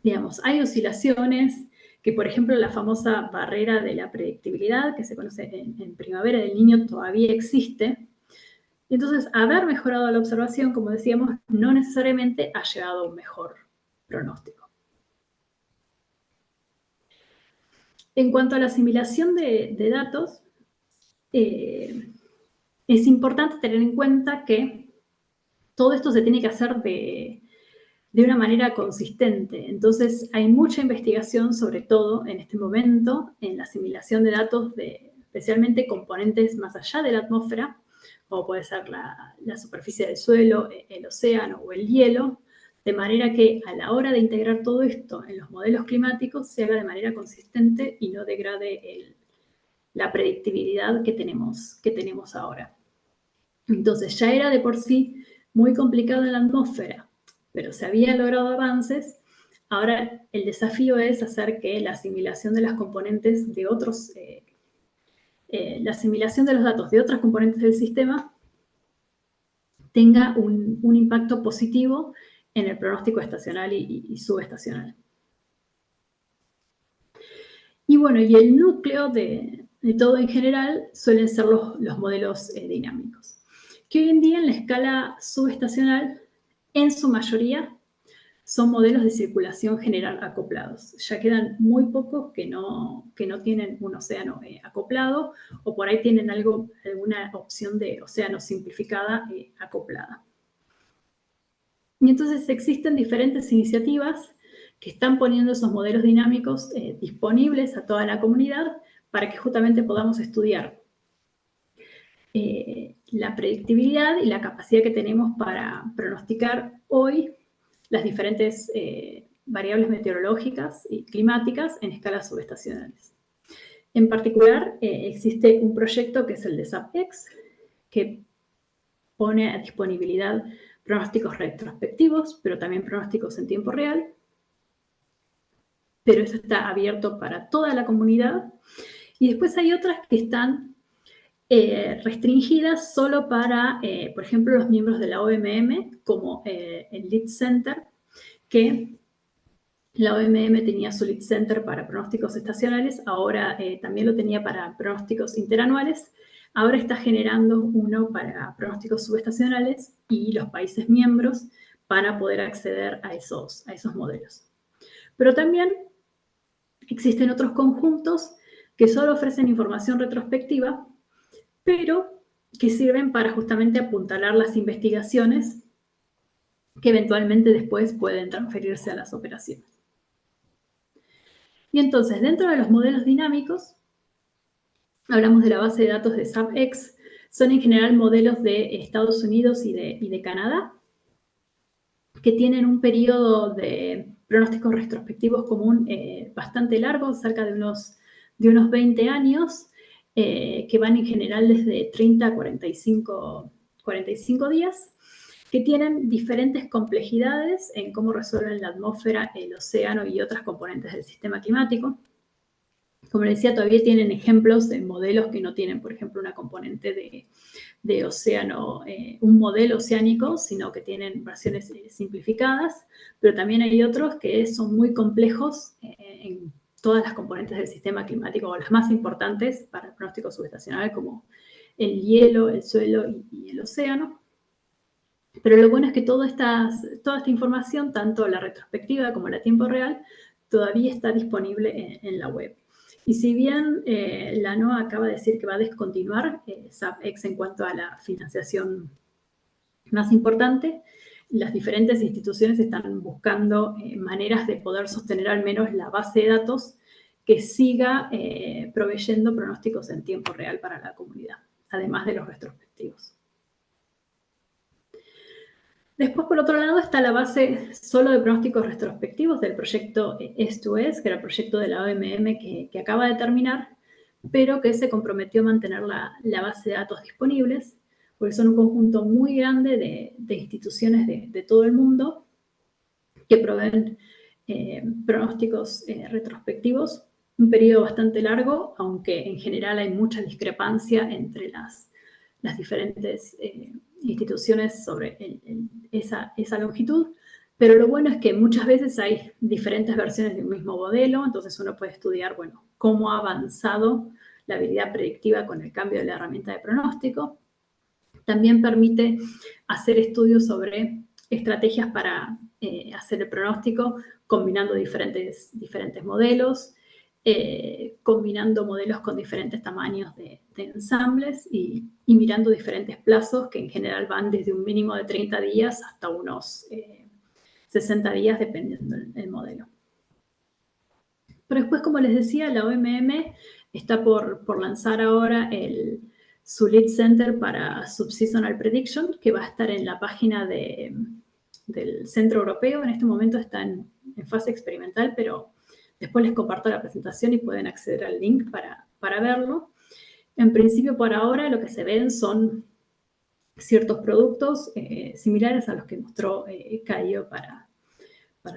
digamos, hay oscilaciones, que por ejemplo la famosa barrera de la predictibilidad, que se conoce en primavera del niño, todavía existe. Y entonces, haber mejorado la observación, como decíamos, no necesariamente ha llevado a un mejor pronóstico. En cuanto a la asimilación de datos, es importante tener en cuenta que todo esto se tiene que hacer de una manera consistente. Entonces, hay mucha investigación, sobre todo en este momento, en la asimilación de datos de especialmente componentes más allá de la atmósfera, como puede ser la superficie del suelo, el océano o el hielo, de manera que a la hora de integrar todo esto en los modelos climáticos se haga de manera consistente y no degrade la predictibilidad que tenemos ahora. Entonces, ya era de por sí muy complicado en la atmósfera, pero se habían logrado avances. Ahora el desafío es hacer que la asimilación de las componentes de otros, la asimilación de los datos de otras componentes del sistema tenga un impacto positivo en el pronóstico estacional y subestacional. Y bueno, y el núcleo de todo en general suelen ser los modelos dinámicos, que hoy en día en la escala subestacional, en su mayoría, son modelos de circulación general acoplados. Ya quedan muy pocos que no tienen un océano acoplado o por ahí tienen alguna opción de océano simplificada acoplada. Y entonces existen diferentes iniciativas que están poniendo esos modelos dinámicos disponibles a toda la comunidad para que justamente podamos estudiar la predictibilidad y la capacidad que tenemos para pronosticar hoy las diferentes variables meteorológicas y climáticas en escalas subestacionales. En particular, existe un proyecto que es el de SAPEX, que pone a disponibilidad pronósticos retrospectivos, pero también pronósticos en tiempo real, pero eso está abierto para toda la comunidad. Y después hay otras que están restringidas solo para, por ejemplo, los miembros de la OMM, como el Lead Center, que La OMM tenía su lead center para pronósticos estacionales, ahora también lo tenía para pronósticos interanuales. Ahora está generando uno para pronósticos subestacionales y los países miembros van a poder acceder a esos modelos. Pero también existen otros conjuntos que solo ofrecen información retrospectiva, pero que sirven para justamente apuntalar las investigaciones que eventualmente después pueden transferirse a las operaciones. Y entonces, dentro de los modelos dinámicos, hablamos de la base de datos de SAPEX, son en general modelos de Estados Unidos y de Canadá, que tienen un periodo de pronósticos retrospectivos común bastante largo, cerca de unos 20 años, que van en general desde 30 a 45 días, que tienen diferentes complejidades en cómo resuelven la atmósfera, el océano y otras componentes del sistema climático. Como les decía, todavía tienen ejemplos de modelos que no tienen, por ejemplo, una componente de océano, un modelo oceánico, sino que tienen versiones simplificadas, pero también hay otros que son muy complejos en todas las componentes del sistema climático, o las más importantes para el pronóstico subestacional, como el hielo, el suelo y el océano. Pero lo bueno es que toda esta información, tanto la retrospectiva como la tiempo real, todavía está disponible en la web. Y si bien la NOAA acaba de decir que va a descontinuar SAPEX en cuanto a la financiación más importante, las diferentes instituciones están buscando maneras de poder sostener al menos la base de datos que siga proveyendo pronósticos en tiempo real para la comunidad, además de los retrospectivos. Después, por otro lado, está la base solo de pronósticos retrospectivos del proyecto S2S, que era el proyecto de la OMM que acaba de terminar, pero que se comprometió a mantener la base de datos disponibles, porque son un conjunto muy grande de instituciones de todo el mundo que proveen pronósticos retrospectivos, un periodo bastante largo, aunque en general hay mucha discrepancia entre las diferentes instituciones sobre esa longitud, pero lo bueno es que muchas veces hay diferentes versiones de un mismo modelo, entonces uno puede estudiar, bueno, cómo ha avanzado la habilidad predictiva con el cambio de la herramienta de pronóstico. También permite hacer estudios sobre estrategias para hacer el pronóstico, combinando diferentes modelos, combinando modelos con diferentes tamaños de ensambles y mirando diferentes plazos que en general van desde un mínimo de 30 días hasta unos 60 días, dependiendo del modelo. Pero después, como les decía, la OMM está por lanzar ahora su Lead Center para Subseasonal Prediction, que va a estar en la página del Centro Europeo. En este momento está en fase experimental, pero después les comparto la presentación y pueden acceder al link para verlo. En principio, por ahora, lo que se ven son ciertos productos similares a los que mostró Caio para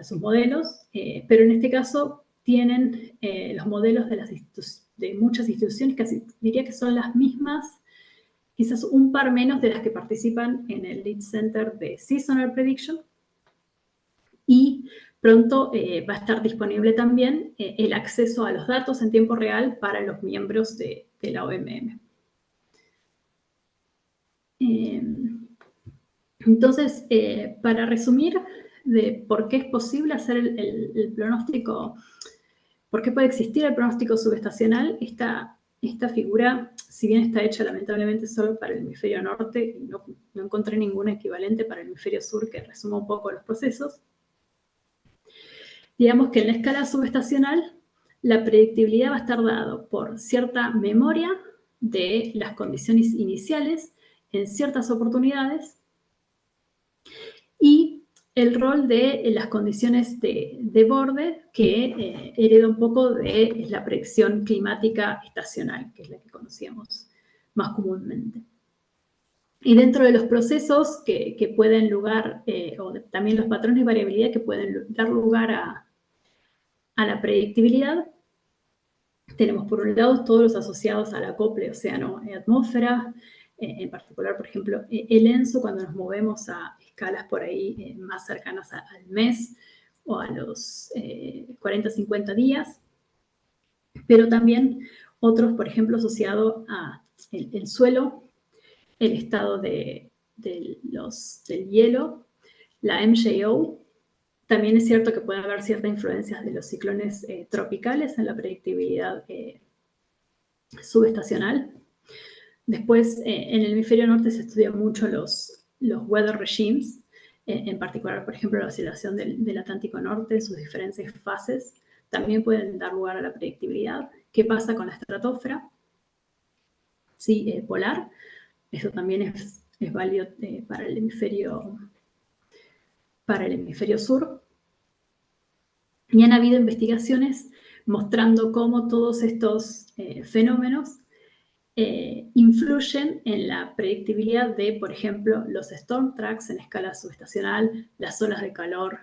sus modelos, pero en este caso tienen los modelos de muchas instituciones, casi diría que son las mismas, quizás un par menos de las que participan en el Lead Center de Seasonal Prediction, y pronto va a estar disponible también el acceso a los datos en tiempo real para los miembros de la OMM. Entonces, para resumir de por qué es posible hacer el pronóstico, por qué puede existir el pronóstico subestacional, esta figura, si bien está hecha lamentablemente solo para el hemisferio norte, no encontré ningún equivalente para el hemisferio sur que resuma un poco los procesos. Digamos que en la escala subestacional, la predictibilidad va a estar dada por cierta memoria de las condiciones iniciales en ciertas oportunidades y el rol de las condiciones de borde que hereda un poco de la predicción climática estacional, que es la que conocíamos más comúnmente. Y dentro de los procesos que pueden lugar, o también los patrones de variabilidad que pueden dar lugar a la predictibilidad, tenemos por un lado todos los asociados al acople océano-atmósfera, en particular, por ejemplo, el ENSO, cuando nos movemos a escalas por ahí más cercanas al mes, o a los 40-50 días, pero también otros, por ejemplo, asociados a el suelo, el estado del hielo, la MJO. También es cierto que puede haber cierta influencia de los ciclones tropicales en la predictibilidad subestacional. Después, en el hemisferio norte se estudian mucho los weather regimes, en particular, por ejemplo, la oscilación del Atlántico Norte en sus diferentes fases. También pueden dar lugar a la predictibilidad. ¿Qué pasa con la estratosfera? Sí, polar. Eso también es válido para el hemisferio sur. Y han habido investigaciones mostrando cómo todos estos fenómenos influyen en la predictibilidad de, por ejemplo, los storm tracks en escala subestacional, las olas de calor,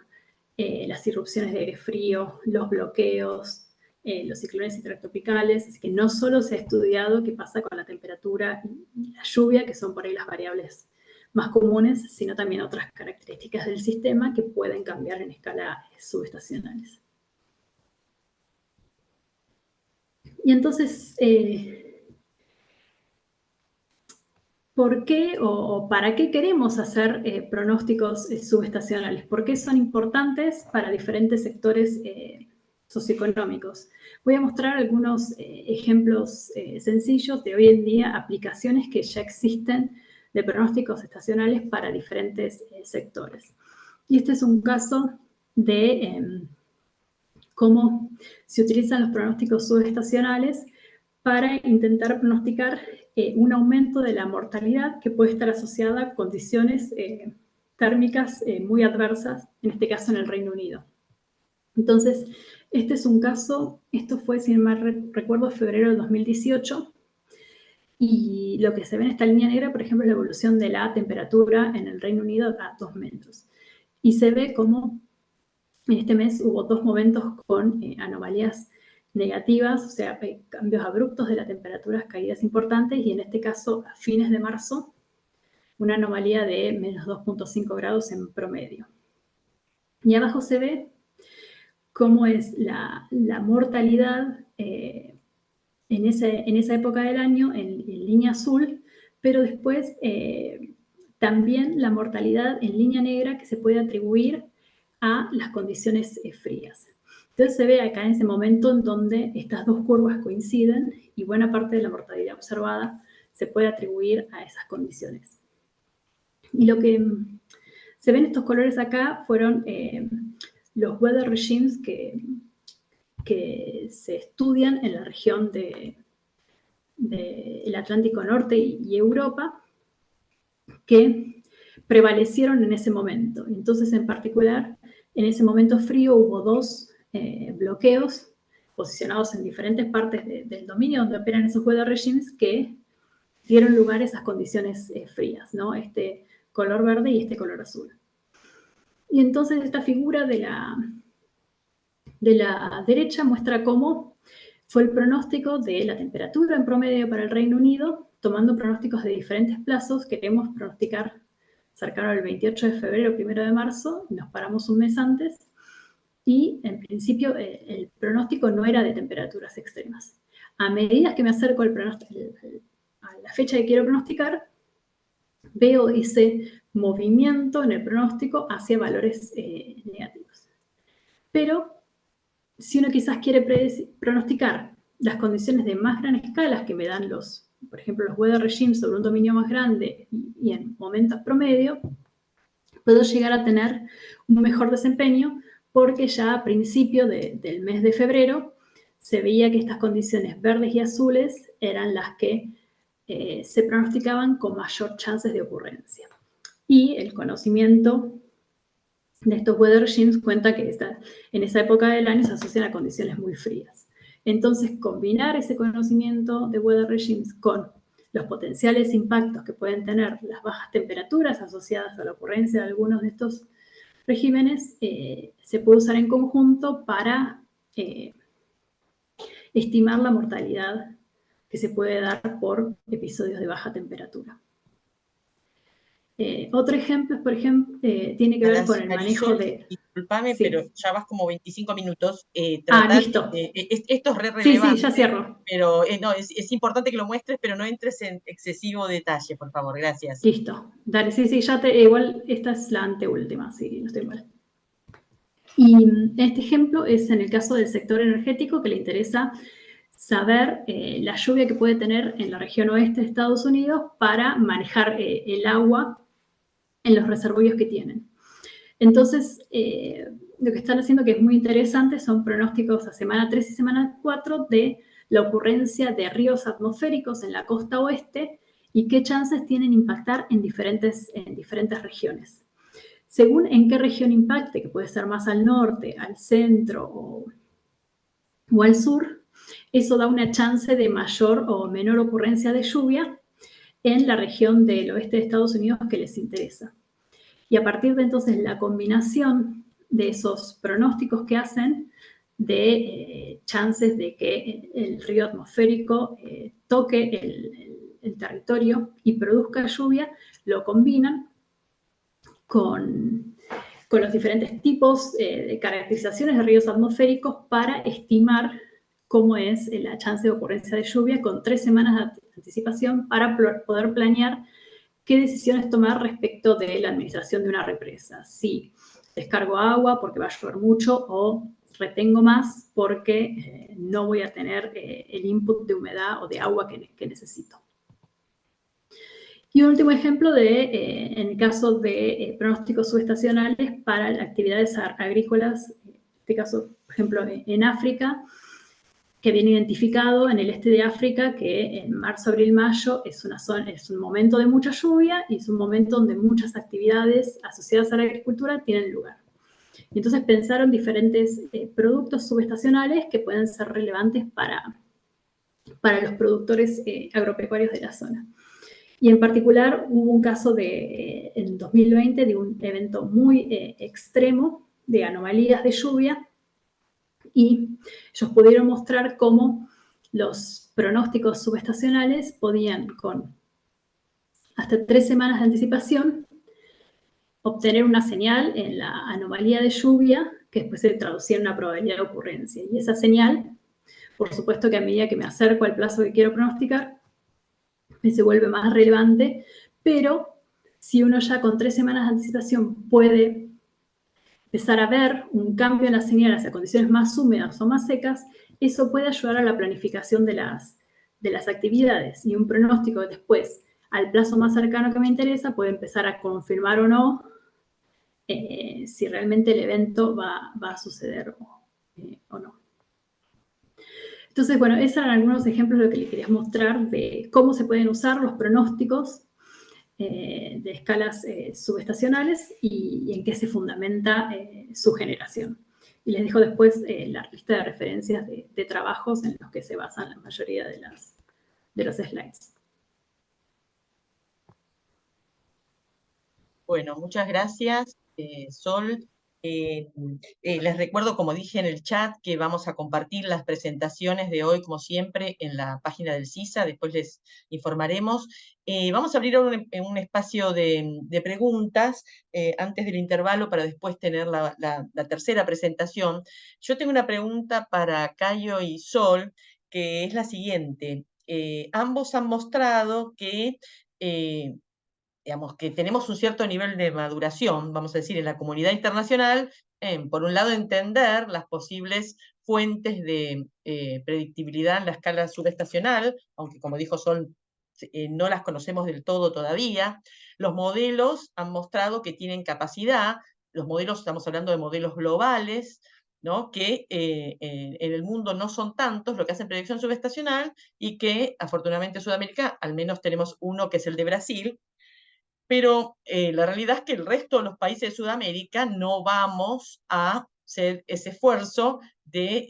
las irrupciones de aire frío, los bloqueos, los ciclones intertropicales. Así que no solo se ha estudiado qué pasa con la temperatura y la lluvia, que son por ahí las variables más comunes, sino también otras características del sistema que pueden cambiar en escala subestacionales. Y entonces, ¿por qué o para qué queremos hacer pronósticos subestacionales? ¿Por qué son importantes para diferentes sectores socioeconómicos? Voy a mostrar algunos ejemplos sencillos de hoy en día, aplicaciones que ya existen de pronósticos estacionales para diferentes sectores. Y este es un caso de cómo se utilizan los pronósticos subestacionales para intentar pronosticar un aumento de la mortalidad que puede estar asociada a condiciones térmicas muy adversas, en este caso en el Reino Unido. Entonces, este es un caso, esto fue, si mal recuerdo, febrero del 2018, y lo que se ve en esta línea negra, por ejemplo, es la evolución de la temperatura en el Reino Unido a 2 metros. Y se ve cómo en este mes hubo 2 momentos con anomalías negativas, o sea, cambios abruptos de la temperatura, caídas importantes, y en este caso, a fines de marzo, una anomalía de menos 2.5 grados en promedio. Y abajo se ve cómo es la mortalidad en esa época del año en línea azul, pero después también la mortalidad en línea negra que se puede atribuir a las condiciones frías. Entonces se ve acá en ese momento en donde estas dos curvas coinciden y buena parte de la mortalidad observada se puede atribuir a esas condiciones. Y lo que se ven estos colores acá fueron los weather regimes que se estudian en la región del Atlántico Norte y Europa, que prevalecieron en ese momento. Entonces, en particular, en ese momento frío hubo 2 bloqueos posicionados en diferentes partes del dominio donde operan esos weather regimes que dieron lugar a esas condiciones frías, ¿no? Este color verde y este color azul. Y entonces esta figura de la derecha muestra cómo fue el pronóstico de la temperatura en promedio para el Reino Unido, tomando pronósticos de diferentes plazos. Queremos pronosticar cercano al 28 de febrero, 1 de marzo, y nos paramos un mes antes, y en principio el pronóstico no era de temperaturas extremas. A medida que me acerco a la fecha que quiero pronosticar, veo ese movimiento en el pronóstico hacia valores negativos. Pero si uno quizás quiere pronosticar las condiciones de más gran escala que me dan por ejemplo, los weather regimes sobre un dominio más grande y en momentos promedio, puedo llegar a tener un mejor desempeño porque ya a principio del mes de febrero se veía que estas condiciones verdes y azules eran las que se pronosticaban con mayor chances de ocurrencia. Y el conocimiento de estos weather regimes cuenta que en esa época del año se asocian a condiciones muy frías. Entonces, combinar ese conocimiento de weather regimes con los potenciales impactos que pueden tener las bajas temperaturas asociadas a la ocurrencia de algunos de estos regímenes, se puede usar en conjunto para estimar la mortalidad que se puede dar por episodios de baja temperatura. Otro ejemplo, por ejemplo, tiene que ver con el manejo de... discúlpame, pero Sí. ya vas como 25 minutos. Ah, Tratar, listo. esto es re Sí, sí, relevante, ya cierro. pero no, es importante que lo muestres, pero no entres en excesivo detalle, por favor. Gracias. Listo. Dale, sí, sí, igual esta es la anteúltima, sí, no estoy mal. Y este ejemplo es en el caso del sector energético, que le interesa saber la lluvia que puede tener en la región oeste de Estados Unidos para manejar el agua en los reservorios que tienen. Entonces, lo que están haciendo que es muy interesante son pronósticos a semana 3 y semana 4 de la ocurrencia de ríos atmosféricos en la costa oeste y qué chances tienen impactar en diferentes regiones. Según en qué región impacte, que puede ser más al norte, al centro o al sur, eso da una chance de mayor o menor ocurrencia de lluvia en la región del oeste de Estados Unidos que les interesa. Y a partir de entonces la combinación de esos pronósticos que hacen de chances de que el río atmosférico toque el territorio y produzca lluvia, lo combinan con los diferentes tipos de caracterizaciones de ríos atmosféricos para estimar cómo es la chance de ocurrencia de lluvia con 3 semanas de anticipación para poder planear qué decisiones tomar respecto de la administración de una represa. Si descargo agua porque va a llover mucho o retengo más porque no voy a tener el input de humedad o de agua que necesito. Y un último ejemplo en el caso de pronósticos subestacionales para actividades agrícolas, en este caso, por ejemplo, en África, que viene identificado en el este de África que en marzo, abril, mayo es un momento de mucha lluvia y es un momento donde muchas actividades asociadas a la agricultura tienen lugar. Y entonces pensaron diferentes productos subestacionales que pueden ser relevantes para los productores agropecuarios de la zona. Y en particular hubo un caso en 2020 de un evento muy extremo de anomalías de lluvia y ellos pudieron mostrar cómo los pronósticos subestacionales podían, con hasta 3 semanas de anticipación, obtener una señal en la anomalía de lluvia que después se traducía en una probabilidad de ocurrencia. Y esa señal, por supuesto que a medida que me acerco al plazo que quiero pronosticar, se vuelve más relevante, pero si uno ya con 3 semanas de anticipación puede empezar a ver un cambio en la señal hacia condiciones más húmedas o más secas, eso puede ayudar a la planificación de las actividades. Y un pronóstico después, al plazo más cercano que me interesa, puede empezar a confirmar o no si realmente el evento va a suceder o no. Entonces, bueno, esos eran algunos ejemplos de lo que les quería mostrar de cómo se pueden usar los pronósticos de escalas subestacionales y en qué se fundamenta su generación. Y les dejo después la lista de referencias de trabajos en los que se basan la mayoría de los slides. Bueno, muchas gracias, Sol. Les recuerdo, como dije en el chat, que vamos a compartir las presentaciones de hoy, como siempre, en la página del CISA. Después les informaremos. Vamos a abrir un espacio de preguntas antes del intervalo para después tener la tercera presentación. Yo tengo una pregunta para Cayo y Sol, que es la siguiente. Ambos han mostrado que digamos, que tenemos un cierto nivel de maduración, vamos a decir, en la comunidad internacional, por un lado, entender las posibles fuentes de predictibilidad en la escala subestacional, aunque como dijo Sol, no las conocemos del todo todavía. Los modelos han mostrado que tienen capacidad, los modelos, estamos hablando de modelos globales, ¿no? Que en el mundo no son tantos los que hacen predicción subestacional y que afortunadamente en Sudamérica al menos tenemos uno que es el de Brasil, pero la realidad es que el resto de los países de Sudamérica no vamos a hacer ese esfuerzo de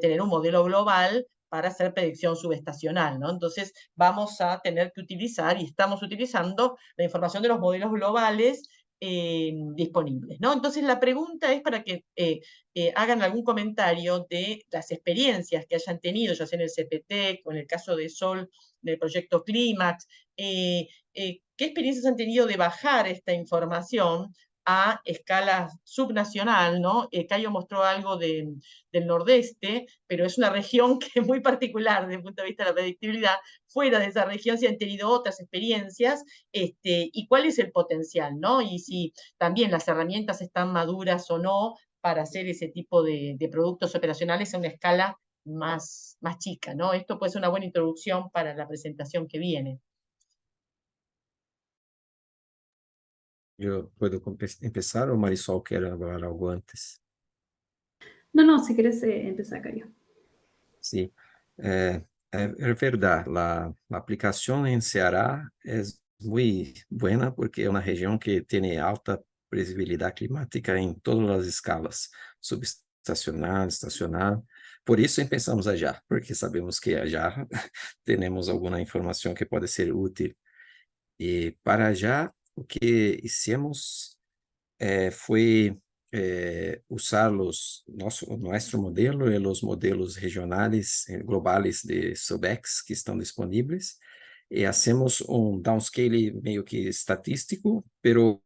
tener un modelo global para hacer predicción subestacional, ¿no? Entonces vamos a tener que utilizar, y estamos utilizando, la información de los modelos globales disponibles, ¿no? Entonces la pregunta es para que hagan algún comentario de las experiencias que hayan tenido, ya sea en el CPT, o en el caso de Sol, del proyecto Clímax, ¿qué experiencias han tenido de bajar esta información a escala subnacional, ¿no? Cayo mostró algo del Nordeste, pero es una región que es muy particular desde el punto de vista de la predictibilidad. Fuera de esa región se han tenido otras experiencias, y cuál es el potencial, ¿no? Y si también las herramientas están maduras o no para hacer ese tipo de productos operacionales a una escala más chica, ¿no? Esto puede ser una buena introducción para la presentación que viene. Yo puedo empezar o Marisol quiere hablar algo antes. No, si querés empezar, Cayo. Sí, es verdad, la aplicación en Ceará es muy buena porque es una región que tiene alta previsibilidad climática en todas las escalas, subestacional, estacional. Por eso empezamos allá, porque sabemos que allá tenemos alguna información que puede ser útil. Y para allá, o que hicimos fue usar nuestro modelo y los modelos regionales, globales de SUBEX que estão disponíveis, e hacemos um downscale meio que estatístico, pero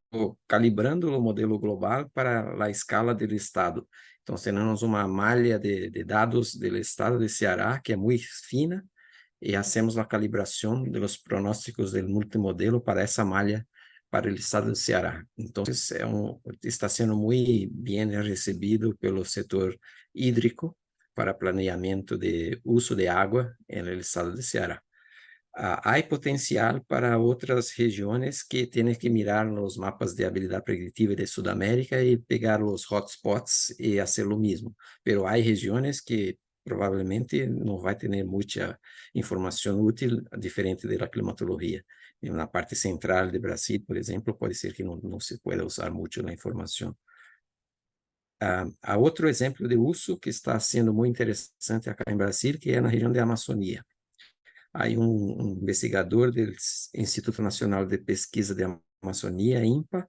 calibrando o modelo global para a escala do estado. Então, temos uma malha de dados do estado de Ceará, que é muito fina, e hacemos a calibração dos pronósticos do multimodelo para essa malha para o estado do Ceará. Então, está sendo muito bem recebido pelo setor hídrico para planeamento de uso de água no estado do Ceará. Há potencial para outras regiões que têm que mirar nos mapas de habilidade preditiva de Sudamérica e pegar os hotspots e fazer o mesmo. Pero há regiões que provavelmente não vai ter muita informação útil diferente da climatologia. Na parte central do Brasil, por exemplo, pode ser que não se pueda usar muito na informação. Há outro exemplo de uso que está sendo muito interessante acá em Brasil, que é na região da Amazônia. Há um investigador do Instituto Nacional de Pesquisa de Amazônia, INPA,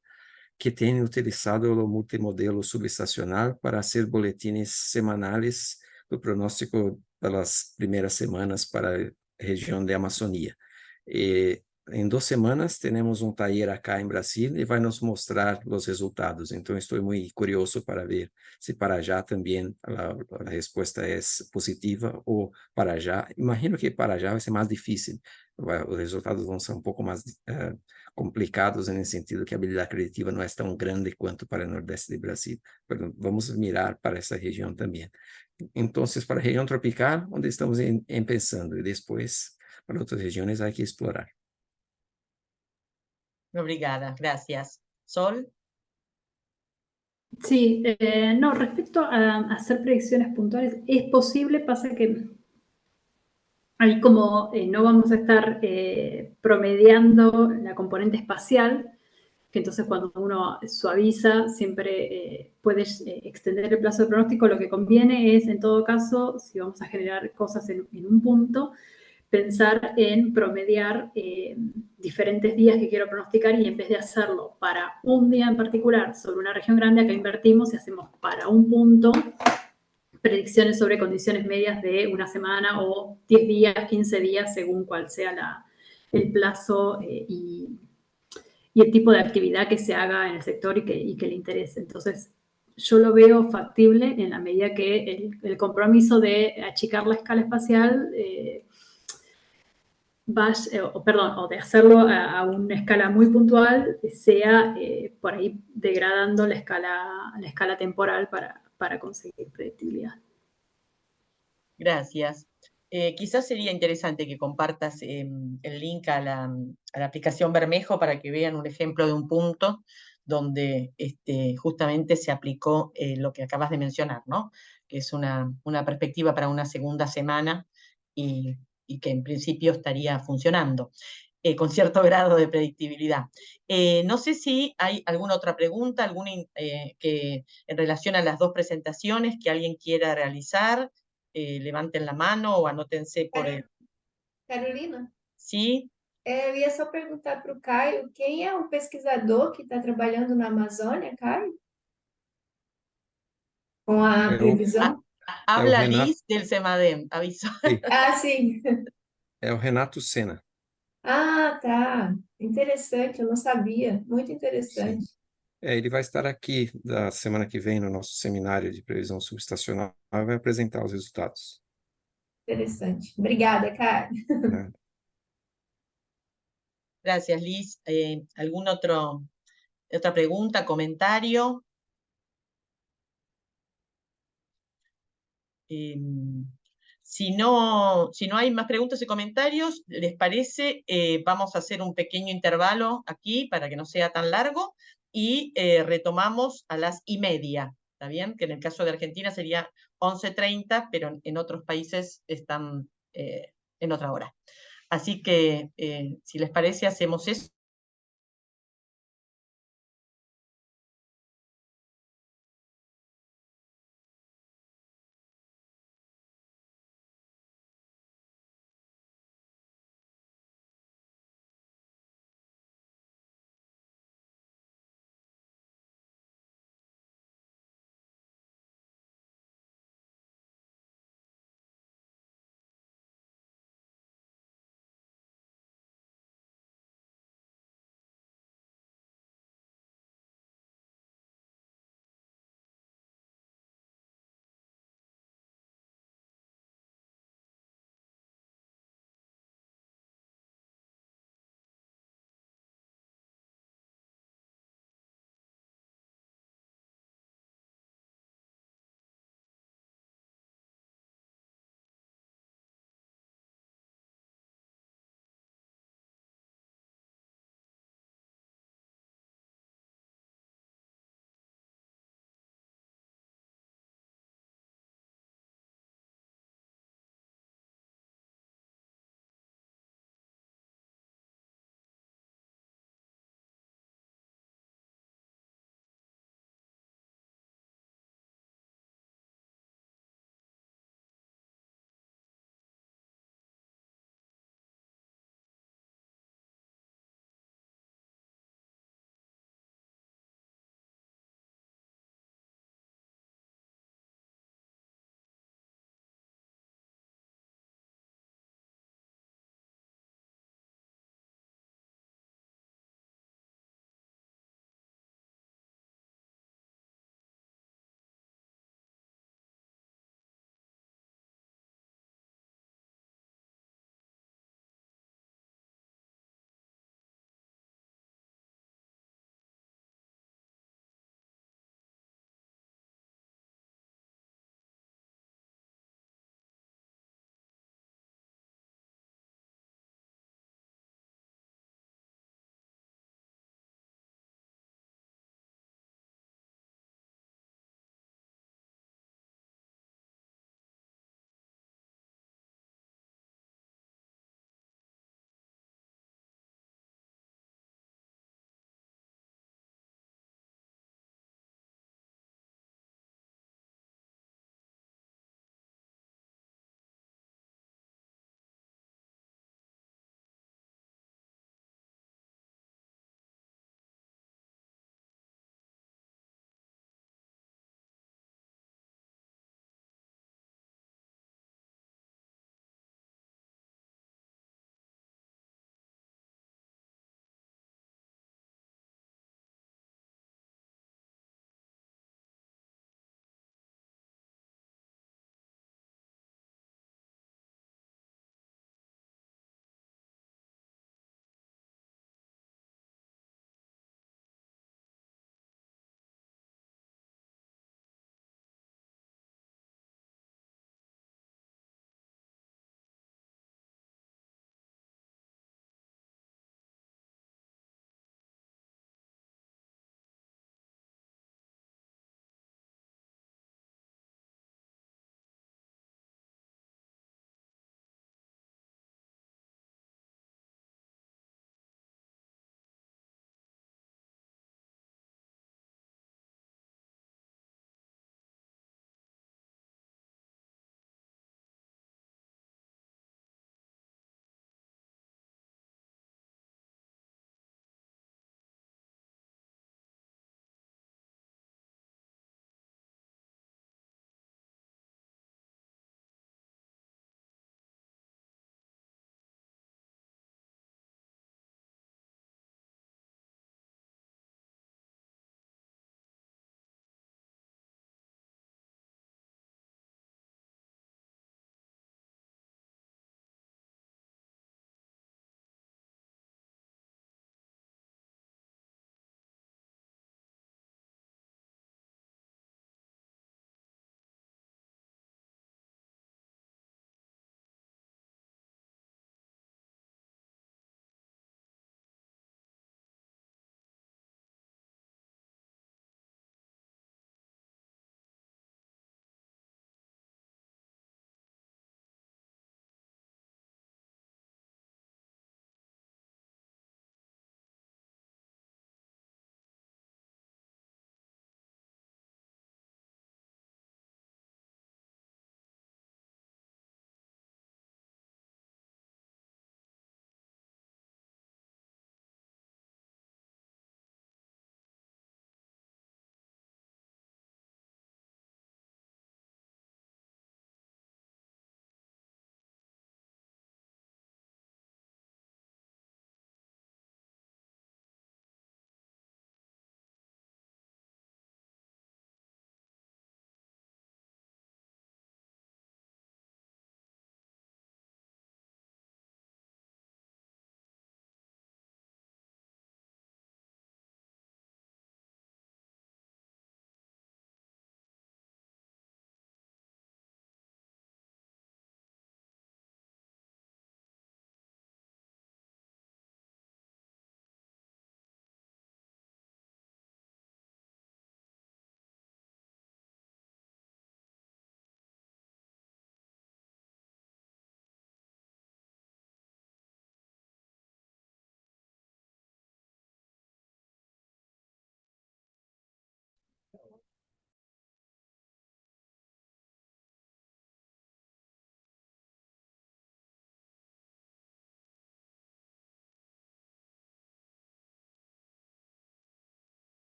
que tem utilizado o multimodelo subestacional para fazer boletins semanais do pronóstico pelas primeiras semanas para a região da Amazônia. E em 2 semanas temos um taller acá em Brasil e vai nos mostrar os resultados. Então, estou muito curioso para ver se para já também a resposta é positiva ou para já. Imagino que para já vai ser mais difícil. Os resultados vão ser um pouco mais complicados no sentido que a habilidade creditiva não é tão grande quanto para o Nordeste do Brasil. Pero vamos mirar para essa região também. Então, para a região tropical, onde estamos pensando, e depois para outras regiões há que explorar. Obrigada, gracias. Sol. Sí, no, respecto a hacer predicciones puntuales, es posible, pasa que ahí como no vamos a estar promediando la componente espacial, que entonces cuando uno suaviza siempre puede extender el plazo de pronóstico, lo que conviene es, en todo caso, si vamos a generar cosas en un punto, pensar en promediar diferentes días que quiero pronosticar y en vez de hacerlo para un día en particular sobre una región grande, acá invertimos y hacemos para un punto predicciones sobre condiciones medias de una semana o 10 días, 15 días, según cuál sea el plazo y el tipo de actividad que se haga en el sector y que le interese. Entonces, yo lo veo factible en la medida que el compromiso de achicar la escala espacial o de hacerlo a una escala muy puntual, sea por ahí degradando la escala temporal para conseguir predictibilidad. Gracias. Quizás sería interesante que compartas el link a la aplicación Bermejo para que vean un ejemplo de un punto donde justamente se aplicó lo que acabas de mencionar, ¿no? Que es una perspectiva para una segunda semana y que en principio estaría funcionando con cierto grado de predictibilidad. No sé si hay alguna otra pregunta, que en relación a las dos presentaciones que alguien quiera realizar. Levantem a mão ou anótense por ele. Carolina? Sim? Eu ia só perguntar para o Caio, quem é o pesquisador que está trabalhando na Amazônia, Caio? Com a previsão? Habla Liz del CEMADEM, aviso. Sim. É o Renato Sena. Ah, tá. Interessante, eu não sabia. Muito interessante. Sim. Ele vai estar aqui da semana que vem no nosso seminário de previsão subestacional e vai apresentar os resultados. Interessante. Obrigada, Caio. Né? Gracias, Liz. Otra pregunta, comentario? Si no hay más preguntas y comentarios, ¿les parece? Vamos a hacer un pequeño intervalo aquí para que no sea tan largo y retomamos a las 1:30, ¿está bien? Que en el caso de Argentina sería 11:30, pero en otros países están en otra hora. Así que, si les parece, hacemos eso.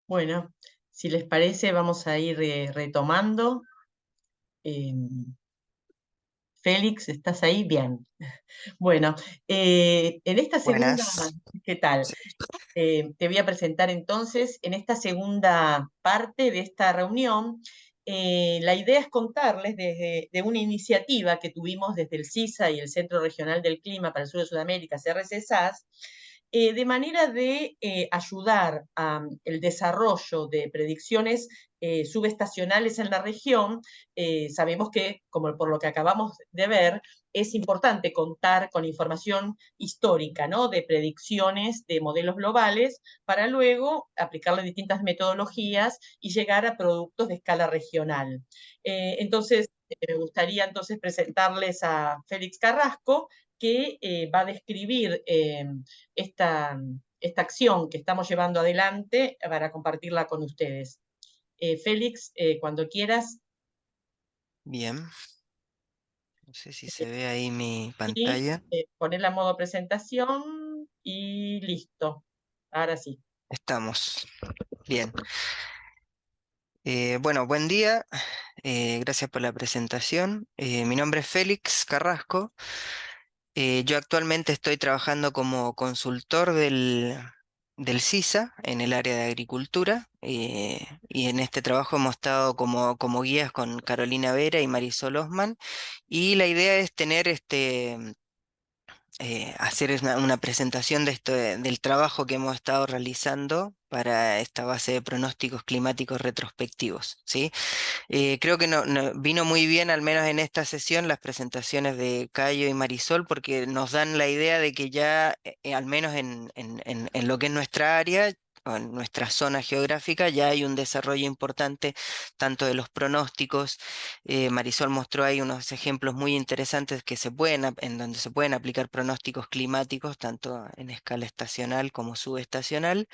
Bueno, si les parece, vamos a ir retomando. Félix, ¿estás ahí? Bien. Bueno, en esta segunda, Buenas. ¿qué tal? Sí. Te voy a presentar entonces en esta segunda parte de esta reunión. La idea es contarles de una iniciativa que tuvimos desde el CISA y el Centro Regional del Clima para el Sur de Sudamérica, CRC-SAS, de manera de ayudar al desarrollo de predicciones subestacionales en la región. Sabemos que, como por lo que acabamos de ver, es importante contar con información histórica, ¿no? De predicciones de modelos globales para luego aplicarle distintas metodologías y llegar a productos de escala regional. Entonces, me gustaría entonces presentarles a Félix Carrasco, que va a describir esta, esta acción que estamos llevando adelante para compartirla con ustedes. Félix, cuando quieras. Bien. No sé si se ve ahí mi Y pantalla. ponerla en modo presentación y listo. Ahora sí. Estamos. Bien. Bueno, buen día. Gracias por la presentación. Mi nombre es Félix Carrasco. Yo actualmente estoy trabajando como consultor del CISA en el área de agricultura. Y en este trabajo hemos estado como guías con Carolina Vera y Marisol Osman. Y la idea es tener hacer una presentación de esto, del trabajo que hemos estado realizando para esta base de pronósticos climáticos retrospectivos, ¿sí? Creo que vino muy bien, al menos en esta sesión, las presentaciones de Cayo y Marisol, porque nos dan la idea de que ya, al menos en lo que es nuestra área, o en nuestra zona geográfica, ya hay un desarrollo importante tanto de los pronósticos. Marisol mostró ahí unos ejemplos muy interesantes que en donde se pueden aplicar pronósticos climáticos, tanto en escala estacional como subestacional.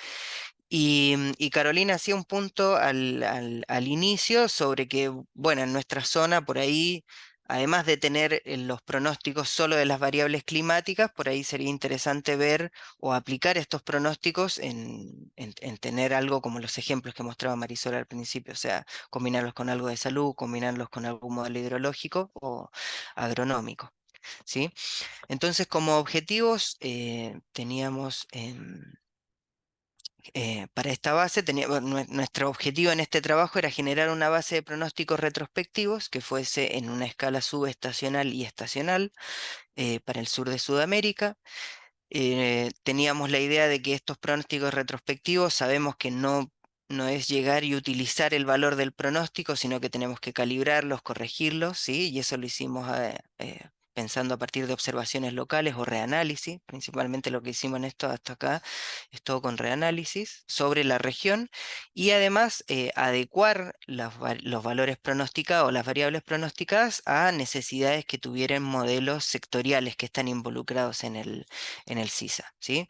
Y Carolina hacía un punto al inicio sobre que, bueno, en nuestra zona, por ahí, además de tener los pronósticos solo de las variables climáticas, por ahí sería interesante ver o aplicar estos pronósticos en tener algo como los ejemplos que mostraba Marisol al principio, o sea, combinarlos con algo de salud, combinarlos con algún modelo hidrológico o agronómico, ¿sí? Entonces, como objetivos, teníamos... para esta base, bueno, nuestro objetivo en este trabajo era generar una base de pronósticos retrospectivos que fuese en una escala subestacional y estacional para el sur de Sudamérica. Teníamos la idea de que estos pronósticos retrospectivos sabemos que no es llegar y utilizar el valor del pronóstico, sino que tenemos que calibrarlos, corregirlos, ¿sí? Y eso lo hicimos pensando a partir de observaciones locales o reanálisis. Principalmente lo que hicimos en esto hasta acá es todo con reanálisis sobre la región y además adecuar los valores pronosticados, las variables pronosticadas a necesidades que tuvieran modelos sectoriales que están involucrados en el CISA, ¿sí?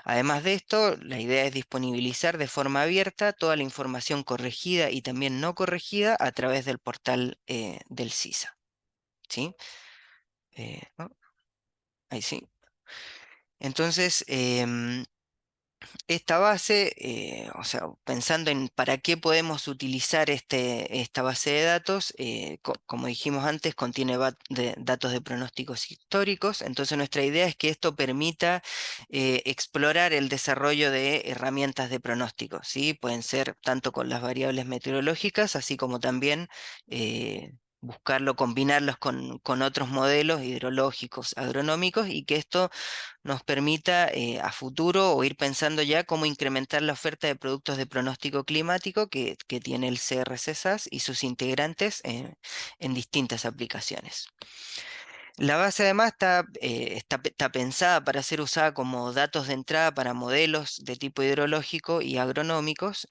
Además de esto, la idea es disponibilizar de forma abierta toda la información corregida y también no corregida a través del portal del CISA, ¿sí? Oh, ahí sí. Entonces, esta base, o sea, pensando en para qué podemos utilizar esta base de datos, como dijimos antes, contiene datos de pronósticos históricos, entonces nuestra idea es que esto permita explorar el desarrollo de herramientas de pronóstico, ¿sí? Pueden ser tanto con las variables meteorológicas, así como también buscarlo, combinarlos con otros modelos hidrológicos, agronómicos, y que esto nos permita a futuro o ir pensando ya cómo incrementar la oferta de productos de pronóstico climático que tiene el CRC-SAS y sus integrantes en distintas aplicaciones. La base además está pensada para ser usada como datos de entrada para modelos de tipo hidrológico y agronómicos,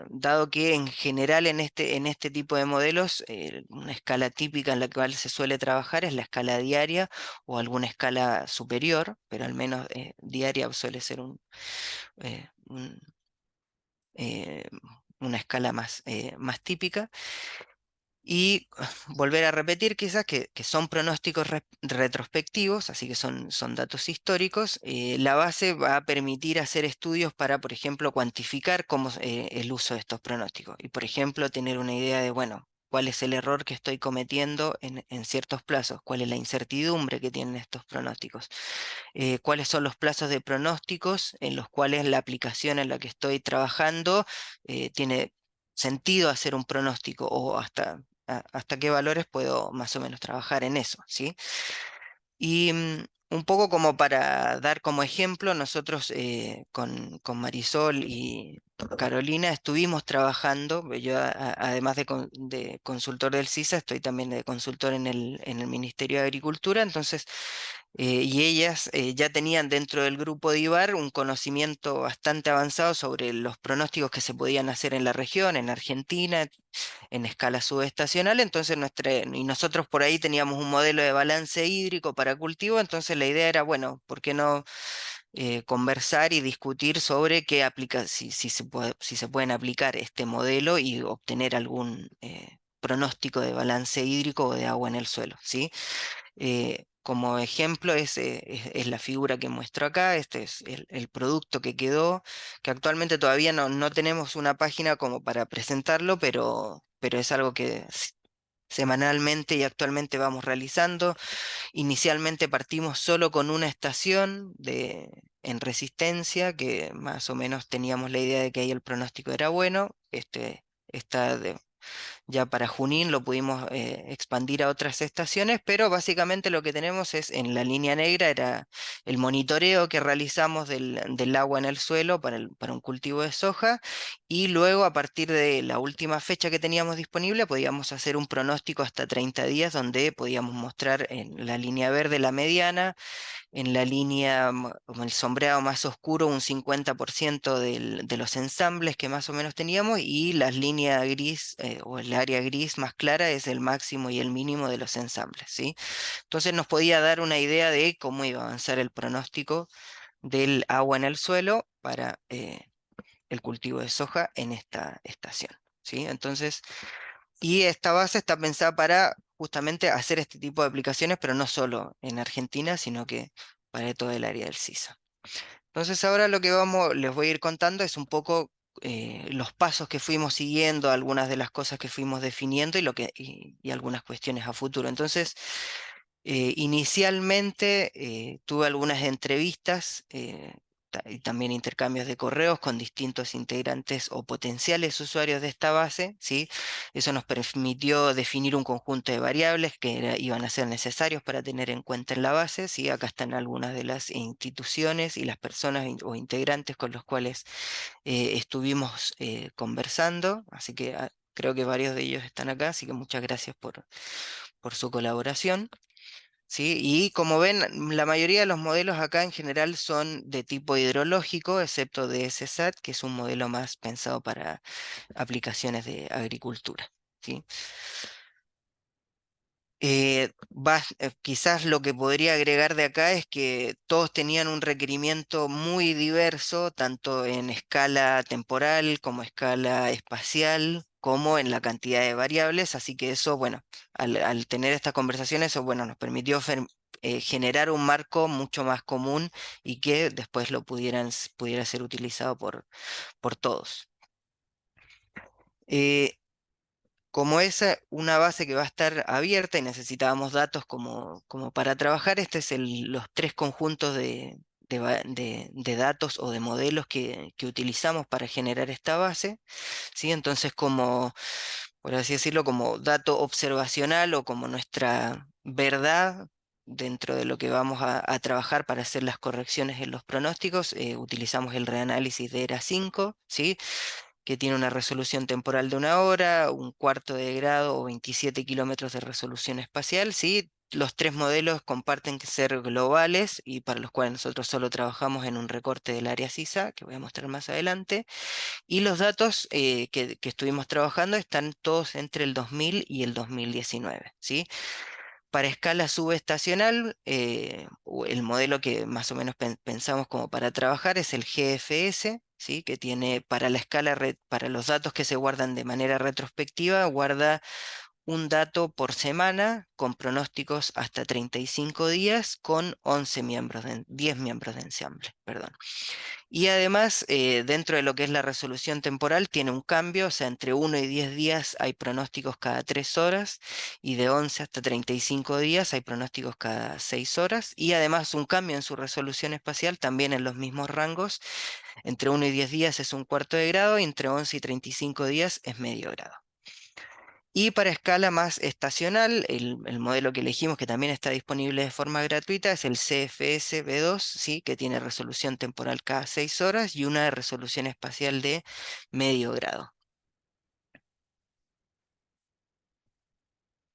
dado que en general en este tipo de modelos una escala típica en la cual se suele trabajar es la escala diaria o alguna escala superior, pero al menos diaria suele ser eh, eh, una escala más típica. Y volver a repetir quizás que son pronósticos retrospectivos, así que son datos históricos. La base va a permitir hacer estudios para, por ejemplo, cuantificar el uso de estos pronósticos. Y, por ejemplo, tener una idea de, bueno, cuál es el error que estoy cometiendo en ciertos plazos, cuál es la incertidumbre que tienen estos pronósticos, cuáles son los plazos de pronósticos en los cuales la aplicación en la que estoy trabajando tiene sentido hacer un pronóstico, o hasta qué valores puedo más o menos trabajar en eso, ¿sí? Y un poco como para dar como ejemplo, nosotros con Marisol y Carolina estuvimos trabajando, yo además de consultor del CISA, estoy también de consultor en el Ministerio de Agricultura, entonces, y ellas ya tenían dentro del grupo de IBAR un conocimiento bastante avanzado sobre los pronósticos que se podían hacer en la región, en Argentina, en escala subestacional, entonces y nosotros por ahí teníamos un modelo de balance hídrico para cultivo, entonces la idea era, bueno, ¿por qué no conversar y discutir sobre si se pueden aplicar este modelo y obtener algún pronóstico de balance hídrico o de agua en el suelo, ¿sí? Como ejemplo es la figura que muestro acá, este es el producto que quedó, que actualmente todavía no tenemos una página como para presentarlo, pero es algo que semanalmente y actualmente vamos realizando. Inicialmente partimos solo con una estación en resistencia, que más o menos teníamos la idea de que ahí el pronóstico era bueno. Está ya para Junín lo pudimos expandir a otras estaciones, pero básicamente lo que tenemos es en la línea negra era el monitoreo que realizamos del agua en el suelo para un cultivo de soja, y luego a partir de la última fecha que teníamos disponible podíamos hacer un pronóstico hasta 30 días donde podíamos mostrar en la línea verde la mediana, en la línea, como el sombreado más oscuro, un 50% de los ensambles que más o menos teníamos, y la línea gris o el área gris más clara es el máximo y el mínimo de los ensambles, ¿sí? Entonces nos podía dar una idea de cómo iba a avanzar el pronóstico del agua en el suelo para el cultivo de soja en esta estación, ¿sí? Entonces, y esta base está pensada para justamente hacer este tipo de aplicaciones, pero no solo en Argentina, sino que para todo el área del CISA. Entonces ahora lo que les voy a ir contando es un poco los pasos que fuimos siguiendo, algunas de las cosas que fuimos definiendo y algunas cuestiones a futuro. Entonces, inicialmente tuve algunas entrevistas y también intercambios de correos con distintos integrantes o potenciales usuarios de esta base, ¿sí? Eso nos permitió definir un conjunto de variables que iban a ser necesarios para tener en cuenta en la base, ¿sí? Acá están algunas de las instituciones y las personas o integrantes con los cuales estuvimos conversando, así que creo que varios de ellos están acá, así que muchas gracias por su colaboración. ¿Sí? Y como ven, la mayoría de los modelos acá en general son de tipo hidrológico, excepto DSSAT, que es un modelo más pensado para aplicaciones de agricultura, ¿sí? Quizás lo que podría agregar de acá es que todos tenían un requerimiento muy diverso, tanto en escala temporal como escala espacial, como en la cantidad de variables, así que eso, bueno, al tener estas conversaciones, eso, bueno, nos permitió generar un marco mucho más común y que después pudiera ser utilizado por todos. Como es una base que va a estar abierta y necesitábamos datos como para trabajar, este es los tres conjuntos de datos o de modelos que utilizamos para generar esta base, ¿sí? Entonces, por así decirlo, como dato observacional o como nuestra verdad dentro de lo que vamos a trabajar para hacer las correcciones en los pronósticos, utilizamos el reanálisis de ERA5, ¿sí? Que tiene una resolución temporal de 1 hora, un cuarto de grado o 27 kilómetros de resolución espacial, ¿sí? Los tres modelos comparten que ser globales y para los cuales nosotros solo trabajamos en un recorte del área CISA, que voy a mostrar más adelante. Y los datos que estuvimos trabajando están todos entre el 2000 y el 2019, ¿sí? Para escala subestacional, el modelo que más o menos pensamos como para trabajar es el GFS, ¿sí? Que tiene para la escala, para los datos que se guardan de manera retrospectiva, guarda un dato por semana con pronósticos hasta 35 días con 10 miembros de ensamble, perdón. Y además, dentro de lo que es la resolución temporal, tiene un cambio, o sea, entre 1 y 10 días hay pronósticos cada 3 horas, y de 11 hasta 35 días hay pronósticos cada 6 horas, y además un cambio en su resolución espacial, también en los mismos rangos, entre 1 y 10 días es un cuarto de grado, y entre 11 y 35 días es medio grado. Y para escala más estacional, el modelo que elegimos, que también está disponible de forma gratuita, es el CFS B2, ¿sí? Que tiene resolución temporal cada 6 horas y una resolución espacial de medio grado.